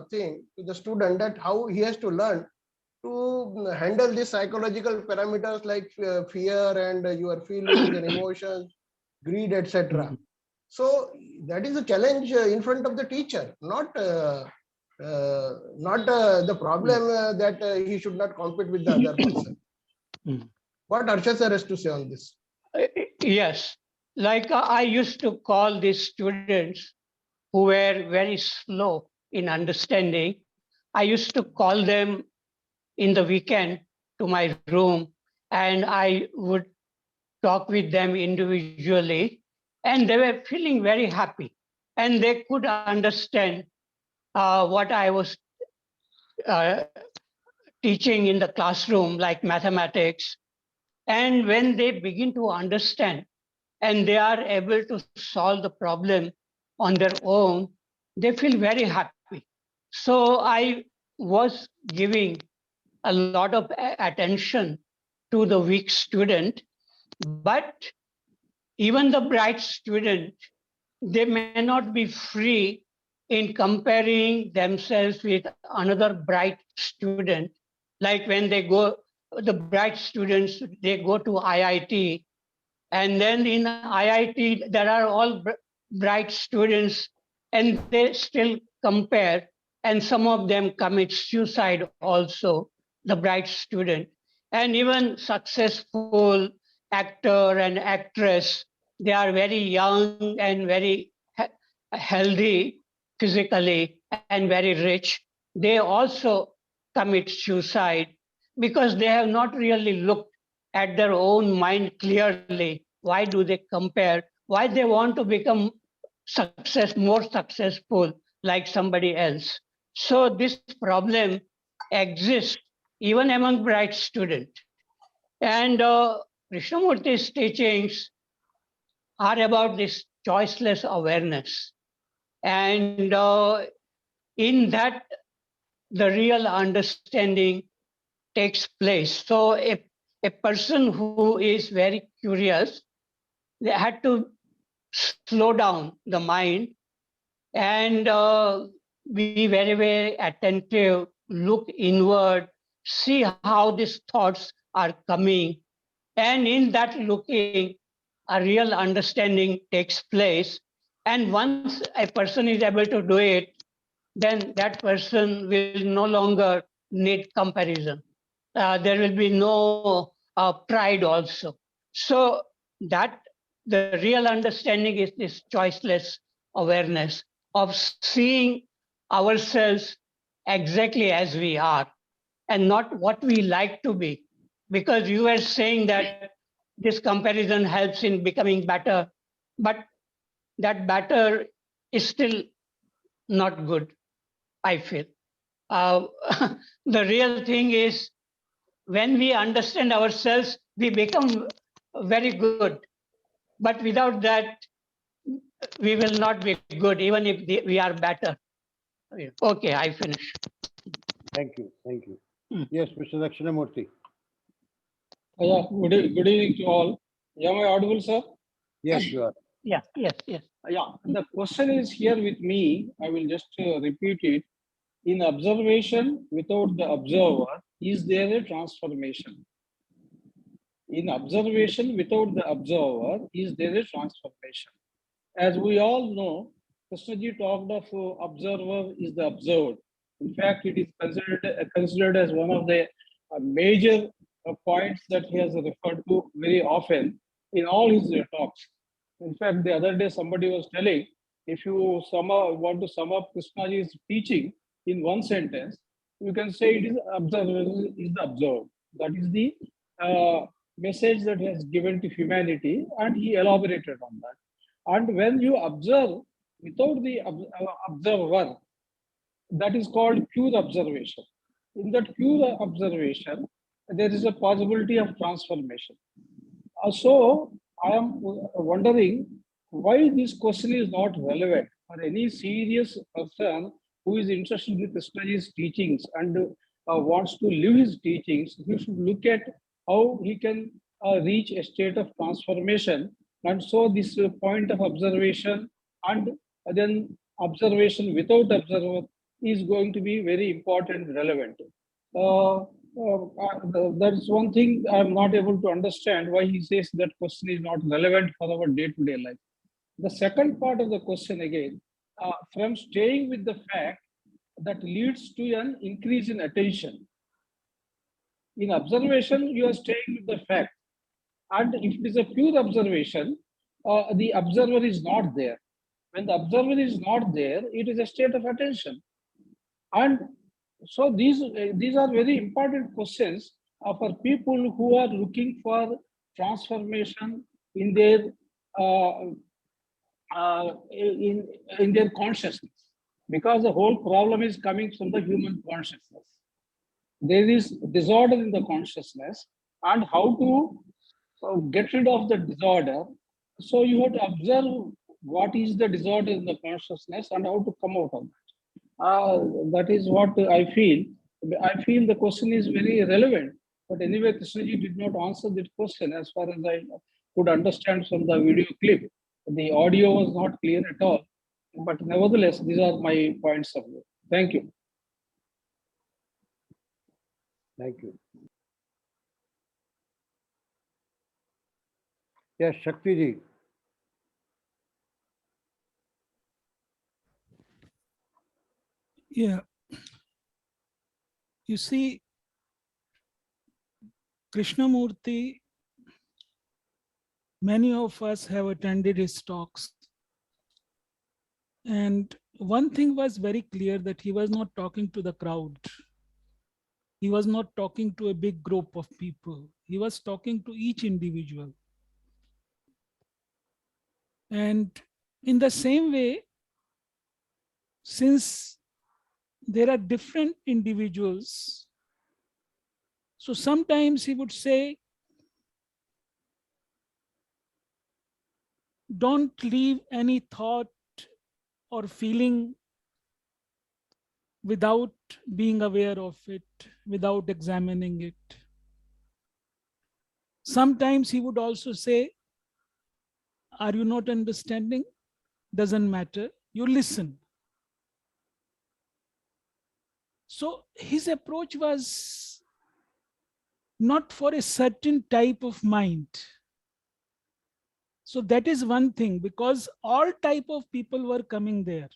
thing to the student, that how he has to learn to handle these psychological parameters like fear and your feelings and emotions, greed, etc. So that is a challenge in front of the teacher, not the problem that he should not compete with the other person. What Harshad sir has to say on this? Yes, like I used to call these students who were very slow in understanding. I used to call them in the weekend to my room, and I would talk with them individually, and they were feeling very happy, and they could understand what I was teaching in the classroom, like mathematics. And when they begin to understand and they are able to solve the problem on their own, they feel very happy. So I was giving a lot of attention to the weak student, but even the bright student, they may not be free in comparing themselves with another bright student. Like when they go, the bright students, they go to IIT, and then in IIT, there are all bright students, and they still compare, and some of them commit suicide also, the bright student. And even successful actor and actress, they are very young and very healthy physically and very rich. They also commit suicide because they have not really looked at their own mind clearly. Why do they compare? Why they want to become more successful like somebody else? So this problem exists even among bright students. And Krishnamurti's teachings are about this choiceless awareness. And in that, the real understanding takes place. So a person who is very curious, they had to slow down the mind and be very, very attentive, look inward, see how these thoughts are coming. And in that looking, a real understanding takes place. And once a person is able to do it, then that person will no longer need comparison. There will be no pride also. So that the real understanding is this choiceless awareness of seeing ourselves exactly as we are and not what we like to be. Because you were saying that this comparison helps in becoming better, but that better is still not good, I feel. Uh, the real thing is when we understand ourselves, we become very good. But without that, we will not be good, even if we are better. Okay, I finish. Thank you. Thank you. Hmm. Yes, Mr. Dakshina Murthy. Yeah, good evening to all. Am I audible, sir? Yes, you are. Yeah, yes. Yeah, the question is here with me. I will just repeat it. In observation without the observer, is there a transformation? In observation without the observer, is there a transformation? As we all know, Krishnaji talked of observer is the observed. In fact, it is considered as one of the major points that he has referred to very often in all his talks. In fact, the other day somebody was telling, if you want to sum up Krishnaji's teaching in one sentence, you can say it is observer is the observed. That is the message that he has given to humanity, and he elaborated on that. And when you observe without the observer, that is called pure observation. In that pure observation, there is a possibility of transformation. So I am wondering why this question is not relevant for any serious person who is interested in Krishnaji's teachings and wants to live his teachings. He should look at how he can reach a state of transformation. And so this point of observation and then observation without observer is going to be very important and relevant. That is one thing I'm not able to understand why he says that question is not relevant for our day-to-day life. The second part of the question again, from staying with the fact that leads to an increase in attention. In observation, you are staying with the fact. And if it is a pure observation, the observer is not there. When the observer is not there, it is a state of attention. And so these are very important questions for people who are looking for transformation in their in their consciousness, because the whole problem is coming from the human consciousness. There is disorder in the consciousness, and how to get rid of the disorder So you have to observe what is the disorder in the consciousness and how to come out of that. That is what I feel. I feel the question is very relevant. But anyway, Krishnaji did not answer that question as far as I could understand from the video clip. The audio was not clear at all. But nevertheless, these are my points of view. Thank you. Thank you. Yes, Shakti ji. Yeah. You see, Krishnamurti, many of us have attended his talks. And one thing was very clear, that he was not talking to the crowd. He was not talking to a big group of people. He was talking to each individual. And in the same way, since there are different individuals, so sometimes he would say, don't leave any thought or feeling without being aware of it, without examining it. Sometimes he would also say, are you not understanding? Doesn't matter, you listen. So his approach was not for a certain type of mind. So that is one thing, because all type of people were coming there.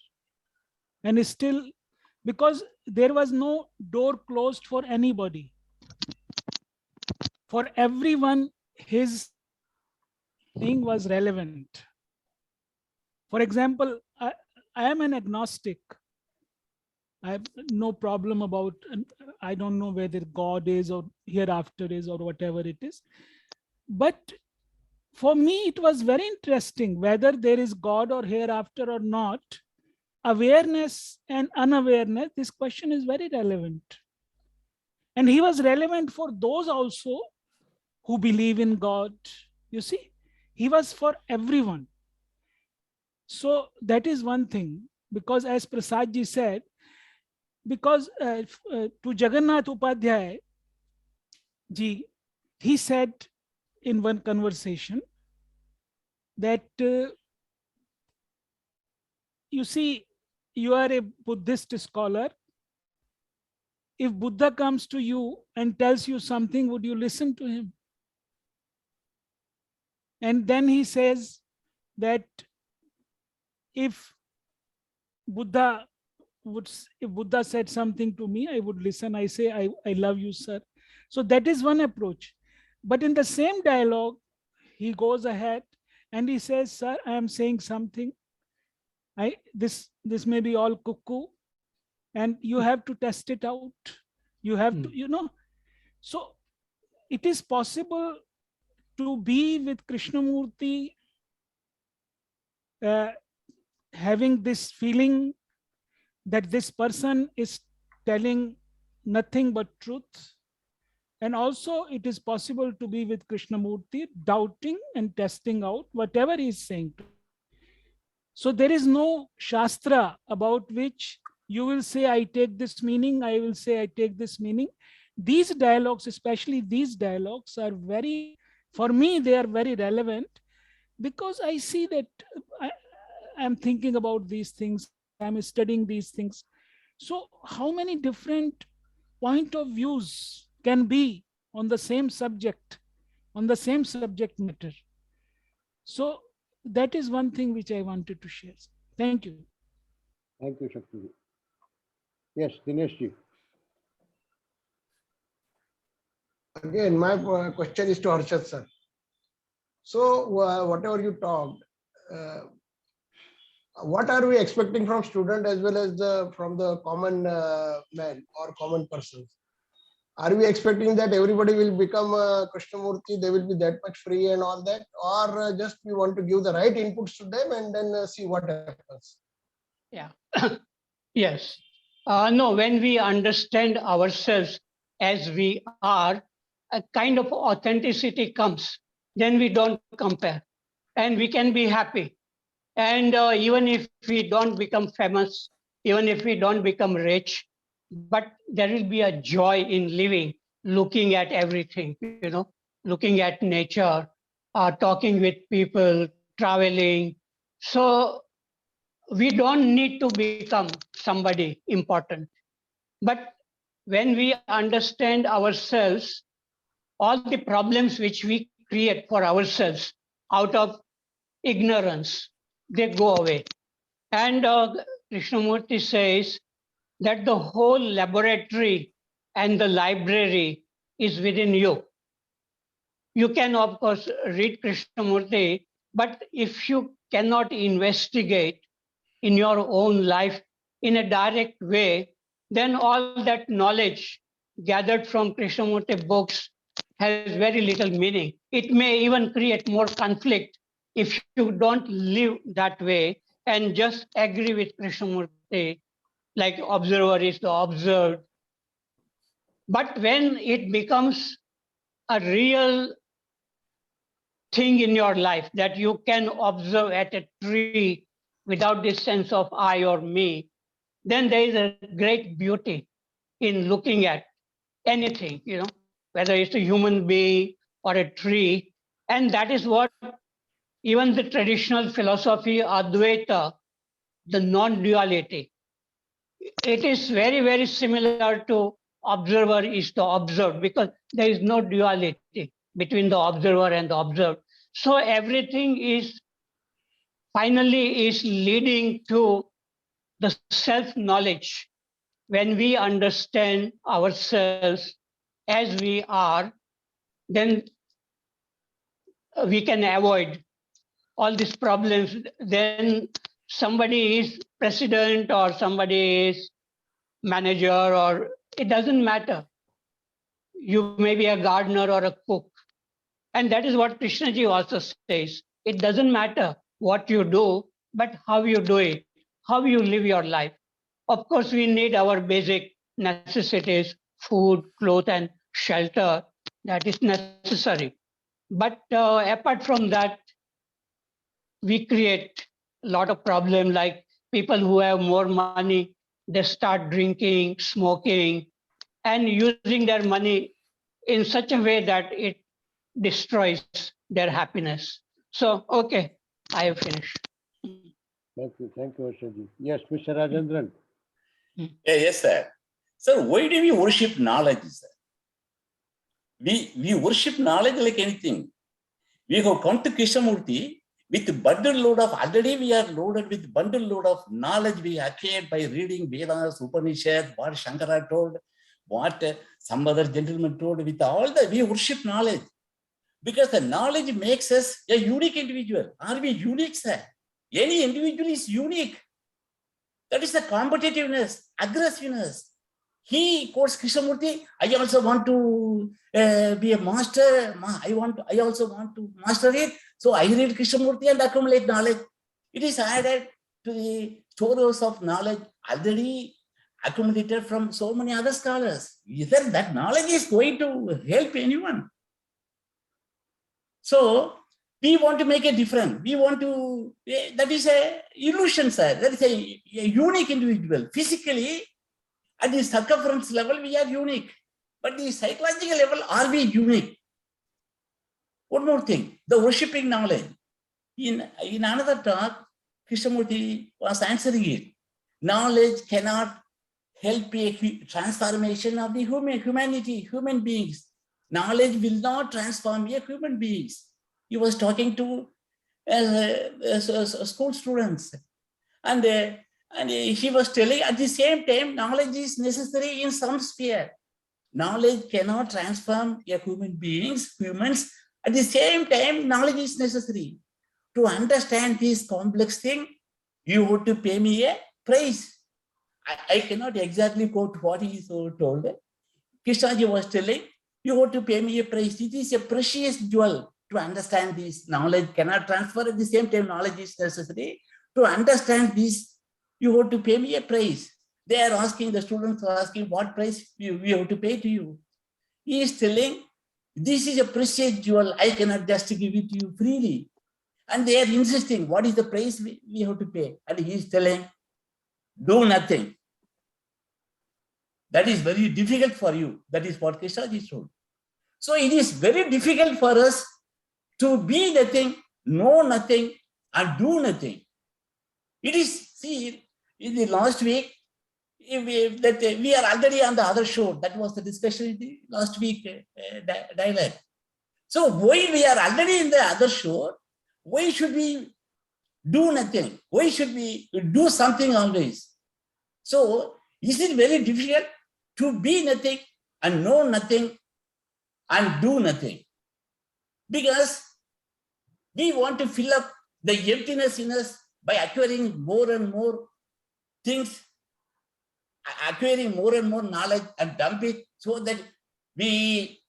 And still, because there was no door closed for anybody. For everyone, his thing was relevant. For example, I am an agnostic. I have no problem about, I don't know whether God is or hereafter is or whatever it is. But for me, it was very interesting whether there is God or hereafter or not. Awareness and unawareness, this question is very relevant. And he was relevant for those also who believe in God. You see, he was for everyone. So that is one thing, because as Prasad ji said, because to Jagannath Upadhyay ji, he said in one conversation that you see, you are a Buddhist scholar. If Buddha comes to you and tells you something, would you listen to him? And then he says that if Buddha said something to me, I would listen. I say, I love you, sir. So that is one approach. But in the same dialogue, he goes ahead and he says, sir, I am saying something. This may be all cuckoo, and you have to test it out. You have to, So it is possible to be with Krishnamurti having this feeling that this person is telling nothing but truth. And also it is possible to be with Krishnamurti doubting and testing out whatever he is saying. So there is no Shastra about which you will say, I take this meaning, I will say, I take this meaning. These dialogues, especially these dialogues, are very, for me, they are very relevant, because I see that I'm thinking about these things, I'm studying these things. So how many different point of views can be on the same subject matter? So that is one thing which I wanted to share. Thank you. Thank you, Shakti. Yes, Dinesh ji. Again, my question is to Harshad sir. So whatever you talked, what are we expecting from student as well as from the common man or common persons? Are we expecting that everybody will become Krishnamurti, they will be that much free and all that, or just we want to give the right inputs to them and then see what happens? Yeah. Yes. No, when we understand ourselves as we are, a kind of authenticity comes. Then we don't compare. and we can be happy. And even if we don't become famous, even if we don't become rich, but there will be a joy in living, looking at everything, looking at nature, talking with people, traveling. So we don't need to become somebody important. But when we understand ourselves, all the problems which we create for ourselves out of ignorance, they go away. And Krishnamurti says that the whole laboratory and the library is within you. You can, of course, read Krishnamurti, but if you cannot investigate in your own life in a direct way, then all that knowledge gathered from Krishnamurti books has very little meaning. It may even create more conflict if you don't live that way and just agree with Krishnamurti, like observer is the observed. But when it becomes a real thing in your life that you can observe at a tree without this sense of I or me, then there is a great beauty in looking at anything, whether it's a human being or a tree. And that is what even the traditional philosophy, Advaita, the non-duality, it is very, very similar to observer is the observed, because there is no duality between the observer and the observed. So everything is finally is leading to the self-knowledge. When we understand ourselves as we are, then we can avoid all these problems. Then somebody is president or somebody is manager, or it doesn't matter. You may be a gardener or a cook. And that is what Krishnaji also says. It doesn't matter what you do, but how you do it, how you live your life. Of course, we need our basic necessities, food, clothes, and shelter. That is necessary. But apart from that, we create a lot of problems, like people who have more money, they start drinking, smoking, and using their money in such a way that it destroys their happiness. So, okay, I have finished. Thank you, Harshad. Yes, Mr. Rajendran. Yes, sir. Sir, why do we worship knowledge, sir? We worship knowledge like anything. We have come to Krishnamurti with bundle load of, already we are loaded with bundle load of knowledge we acquired by reading Vedas, Upanishads, what Shankara told, what some other gentleman told. With all that, we worship knowledge. Because the knowledge makes us a unique individual. Are we unique, sir? Any individual is unique. That is the competitiveness, aggressiveness. He quotes Krishnamurti, I also want to be a master. I also want to master it. So I read Krishnamurti and accumulate knowledge. It is added to the storehouse of knowledge already accumulated from so many other scholars. Either that knowledge is going to help anyone. So we want to make a difference. We want to, that is a illusion, sir. That is a unique individual. Physically, at the circumference level, we are unique. But the psychological level, are we unique? One more thing, the worshipping knowledge. In another talk, Krishnamurti was answering it. Knowledge cannot help a transformation of the human beings. Knowledge will not transform a human beings. He was talking to school students, and he was telling at the same time, knowledge is necessary in some sphere. Knowledge cannot transform a humans. At the same time, knowledge is necessary. To understand this complex thing, you have to pay me a price. I cannot exactly quote what he told. Krishnaji was telling, you have to pay me a price. It is a precious jewel. To understand this, knowledge cannot transfer. At the same time, knowledge is necessary. To understand this, you have to pay me a price. They are asking, the students are asking, what price we have to pay to you? He is telling, this is a precious jewel. I cannot just give it to you freely. And they are insisting, what is the price we have to pay? And he is telling, do nothing. That is very difficult for you. That is what Krishnaji told. So it is very difficult for us to be nothing, know nothing, and do nothing. It is, see, in the last week, we are already on the other shore. That was the discussion in the last week dialogue. So why we are already in the other shore, why should we do nothing? Why should we do something always? So is it very difficult to be nothing and know nothing and do nothing? Because we want to fill up the emptiness in us by acquiring more and more things, acquiring more and more knowledge and dump it so that we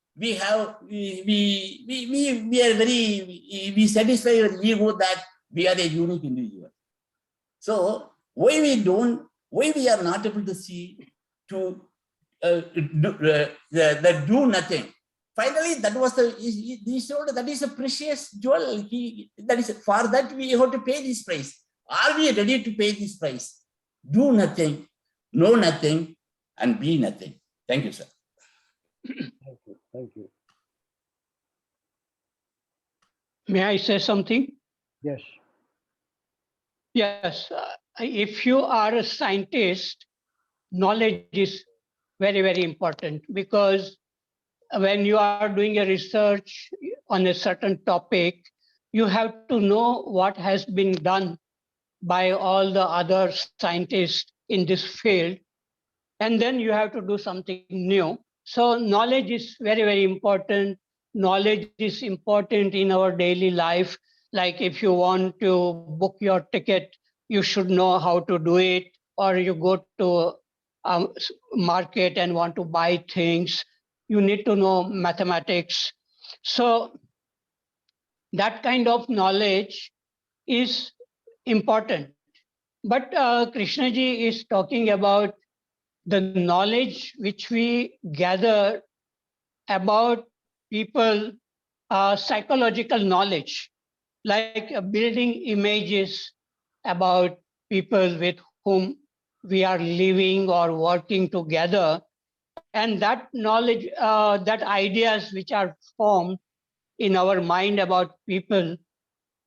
satisfy our ego that we are a unique individual. So why we are not able to see to do nothing? Finally, that was he showed that is a precious jewel. That is for that we have to pay this price. Are we ready to pay this price? Do nothing, know nothing, and be nothing. Thank you, sir. Thank you. Thank you. May I say something? Yes. Yes. If you are a scientist, knowledge is very, very important, because when you are doing a research on a certain topic, you have to know what has been done by all the other scientists in this field, and then you have to do something new. So knowledge is very, very important. Knowledge is important in our daily life. Like if you want to book your ticket, you should know how to do it, or you go to a market and want to buy things, you need to know mathematics. So that kind of knowledge is important. But Krishnaji is talking about the knowledge which we gather about people, psychological knowledge, like building images about people with whom we are living or working together. And that knowledge, that ideas which are formed in our mind about people,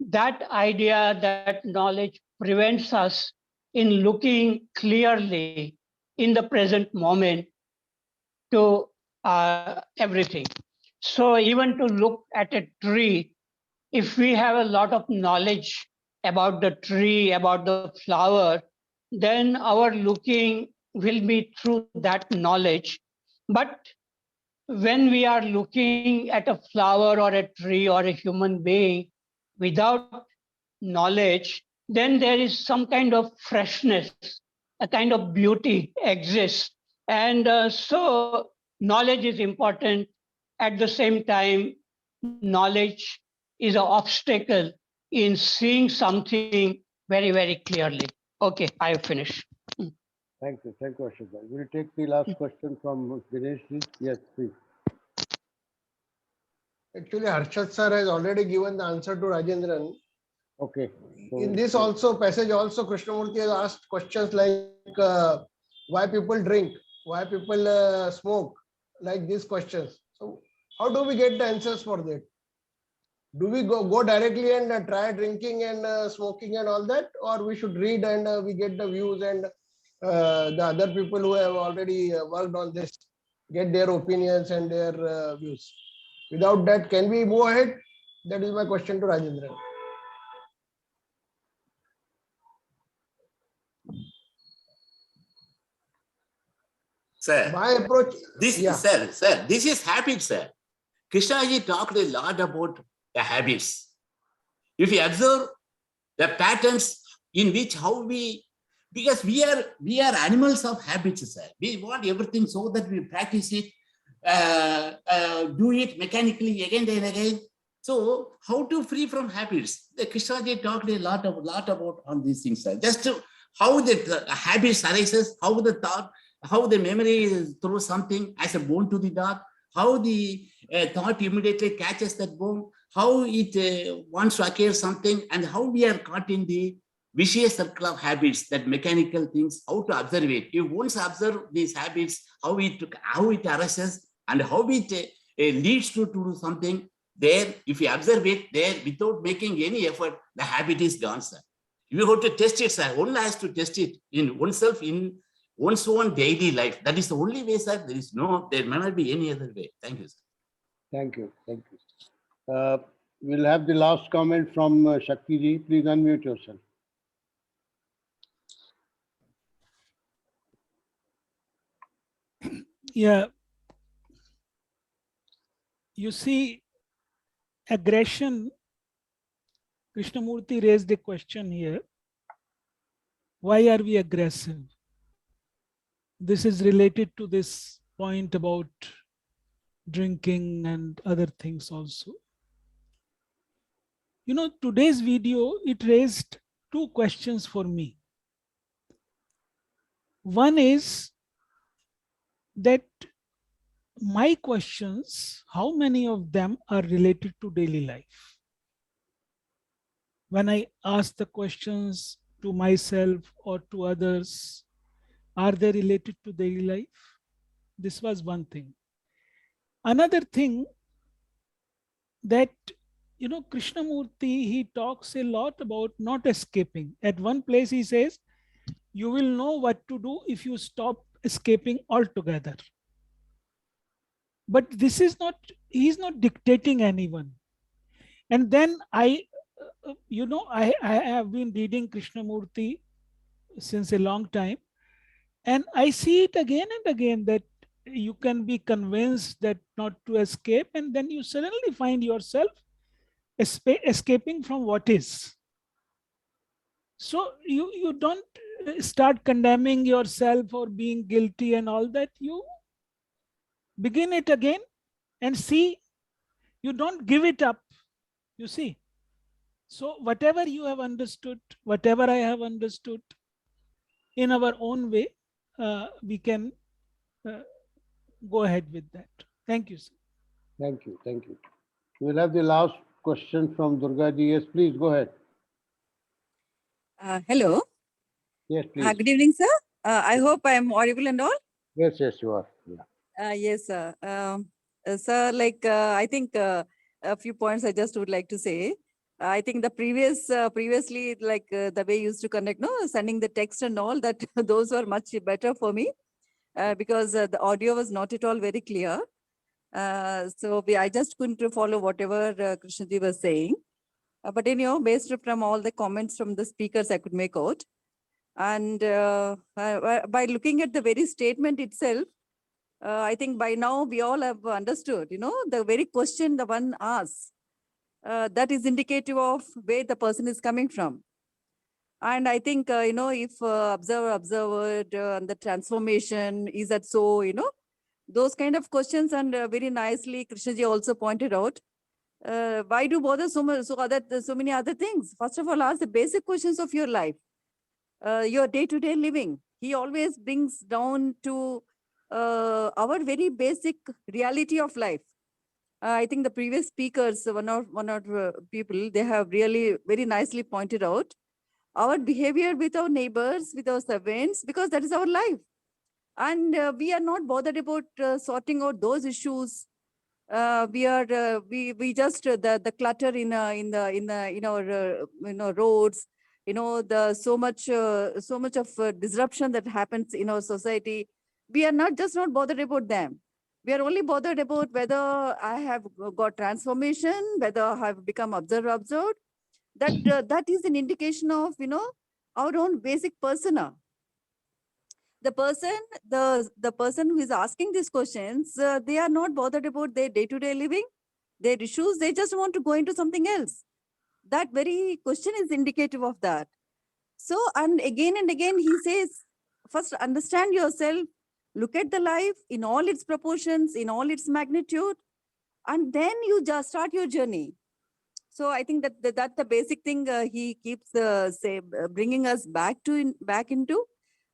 that idea, that knowledge prevents us in looking clearly in the present moment to everything. So even to look at a tree, if we have a lot of knowledge about the tree, about the flower, then our looking will be through that knowledge. But when we are looking at a flower or a tree or a human being without knowledge, then there is some kind of freshness, a kind of beauty exists. And so knowledge is important. At the same time, knowledge is an obstacle in seeing something very, very clearly. Okay, I have finished. Thank you. Thank you, Harshad. We'll take the last question from Dinesh. Yes, please. Actually, Harshad sir has already given the answer to Rajendran. Okay. So In this also passage also, Krishnamurti has asked questions like why people drink, why people smoke, like these questions. So how do we get the answers for that? Do we go directly and try drinking and smoking and all that, or we should read and we get the views and the other people who have already worked on this, get their opinions and their views? Without that, can we move ahead? That is my question to Rajendran. Sir, My approach, this, yeah. sir, this is habit, sir. Krishnaji talked a lot about the habits. If you observe the patterns in which how we, because we are animals of habits, sir. We want everything so that we practice it, do it mechanically again and again. So how to free from habits? The Krishnaji talked a lot about on these things, sir. Just to, how the habits arises, how the thought, how the memory throws something as a bone to the dog, how the thought immediately catches that bone, how it wants to acquire something, and how we are caught in the vicious circle of habits, that mechanical things, how to observe it. If once observe these habits, how it arises and how it leads to do something, there, if you observe it there without making any effort, the habit is gone, sir. You have to test it, sir. One has to test it in oneself, in one's own daily life. That is the only way, sir. There may not be any other way. Thank you, sir. Thank you. Thank you. We'll have the last comment from Shakti ji. Please unmute yourself. Yeah. You see, aggression, Krishnamurti raised a question here. Why are we aggressive? This is related to this point about drinking and other things also. You know, today's video, it raised two questions for me. One is that my questions, how many of them are related to daily life? When I ask the questions to myself or to others, are they related to daily life? This was one thing. Another thing that, you know, Krishnamurti, he talks a lot about not escaping. At one place he says, you will know what to do if you stop escaping altogether. But this is not, he's not dictating anyone. And then I have been reading Krishnamurti since a long time, and I see it again and again that you can be convinced that not to escape, and then you suddenly find yourself escaping from what is. So you don't start condemning yourself or being guilty and all that. You begin it again and see, you don't give it up, you see. So whatever you have understood, whatever I have understood, in our own way, we can go ahead with that. Thank you, sir. Thank you. Thank you. We'll have the last question from Durga ji. Yes, please go ahead. Hello. Yes, please. Good evening, sir. I hope I am audible and all. Yes, yes, you are. Yeah. Yes, sir. Sir, like I think a few points I just would like to say. I think the previously, like the way you used to connect, no, sending the text and all that, those were much better for me because the audio was not at all very clear. So I just couldn't follow whatever Krishnaji was saying. But anyhow, based from all the comments from the speakers, I could make out. And by looking at the very statement itself, I think by now we all have understood, you know, the very question the one asks, that is indicative of where the person is coming from. And I think, you know, if observed and the transformation, is that so, you know, those kind of questions, and very nicely Krishnaji also pointed out, why do bother so many other things? First of all, ask the basic questions of your life, your day-to-day living. He always brings down to our very basic reality of life. I think the previous speakers, one or people, they have really very nicely pointed out our behavior with our neighbors, with our servants, because that is our life. And we are not bothered about sorting out those issues. We just the clutter in our roads, you know, the so much of disruption that happens in our society. We are not bothered about them. We are only bothered about whether I have got transformation, whether I have become observed. That is an indication of, you know, our own basic persona. The person who is asking these questions, they are not bothered about their day-to-day living, their issues. They just want to go into something else. That very question is indicative of that. So, and again he says, first understand yourself, look at the life in all its proportions, in all its magnitude, and then you just start your journey. So I think that's the basic thing he keeps bringing us back into.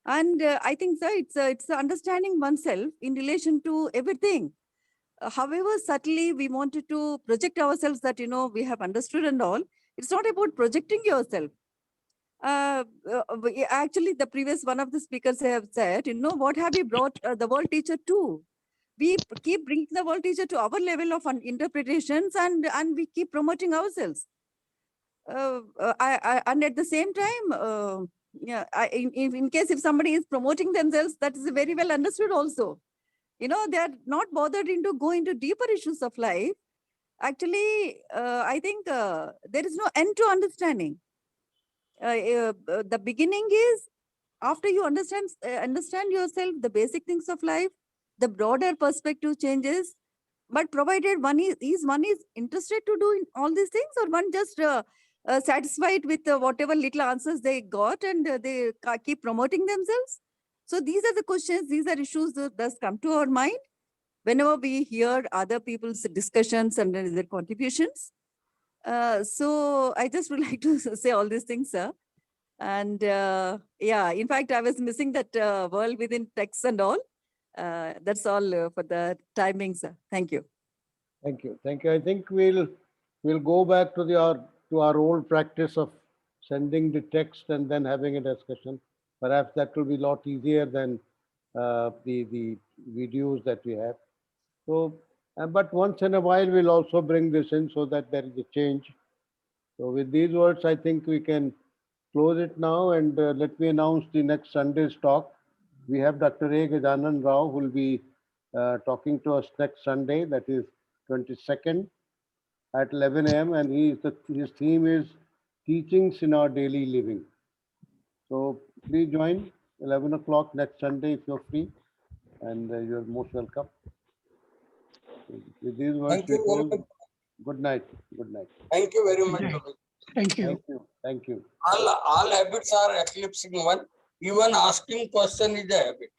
And I think, sir, it's understanding oneself in relation to everything. However, subtly we wanted to project ourselves that, we have understood and all. It's not about projecting yourself. Actually, the previous one of the speakers have said, what have we brought the world teacher to? We keep bringing the world teacher to our level of interpretations, and we keep promoting ourselves. And at the same time, in case if somebody is promoting themselves, that is very well understood also. They are not bothered into go into deeper issues of life. Actually, I think there is no end to understanding. The beginning is after you understand yourself, the basic things of life, the broader perspective changes. But provided one is interested to do in all these things, or one just satisfied with whatever little answers they got, and they keep promoting themselves. So these are the questions, these are issues that does come to our mind whenever we hear other people's discussions and their contributions. So I just would like to say all these things, sir. And yeah, in fact, I was missing that world within text and all. That's all for the timing, sir. Thank you. Thank you. Thank you. I think we'll go back to our old practice of sending the text and then having a discussion. Perhaps that will be a lot easier than the videos that we have. So, but once in a while, we'll also bring this in so that there is a change. So with these words, I think we can close it now, and let me announce the next Sunday's talk. We have Dr. A. Gajanan Rao, who will be talking to us next Sunday, that is 22nd at 11 a.m. And his theme is teachings in our daily living. So please join 11 o'clock next Sunday if you're free, and you're most welcome. With these words, Thank you very much. Good night. Good night. Thank you very much. Thank you. Thank you. Thank you. All habits are eclipsing one. Even asking question is a habit.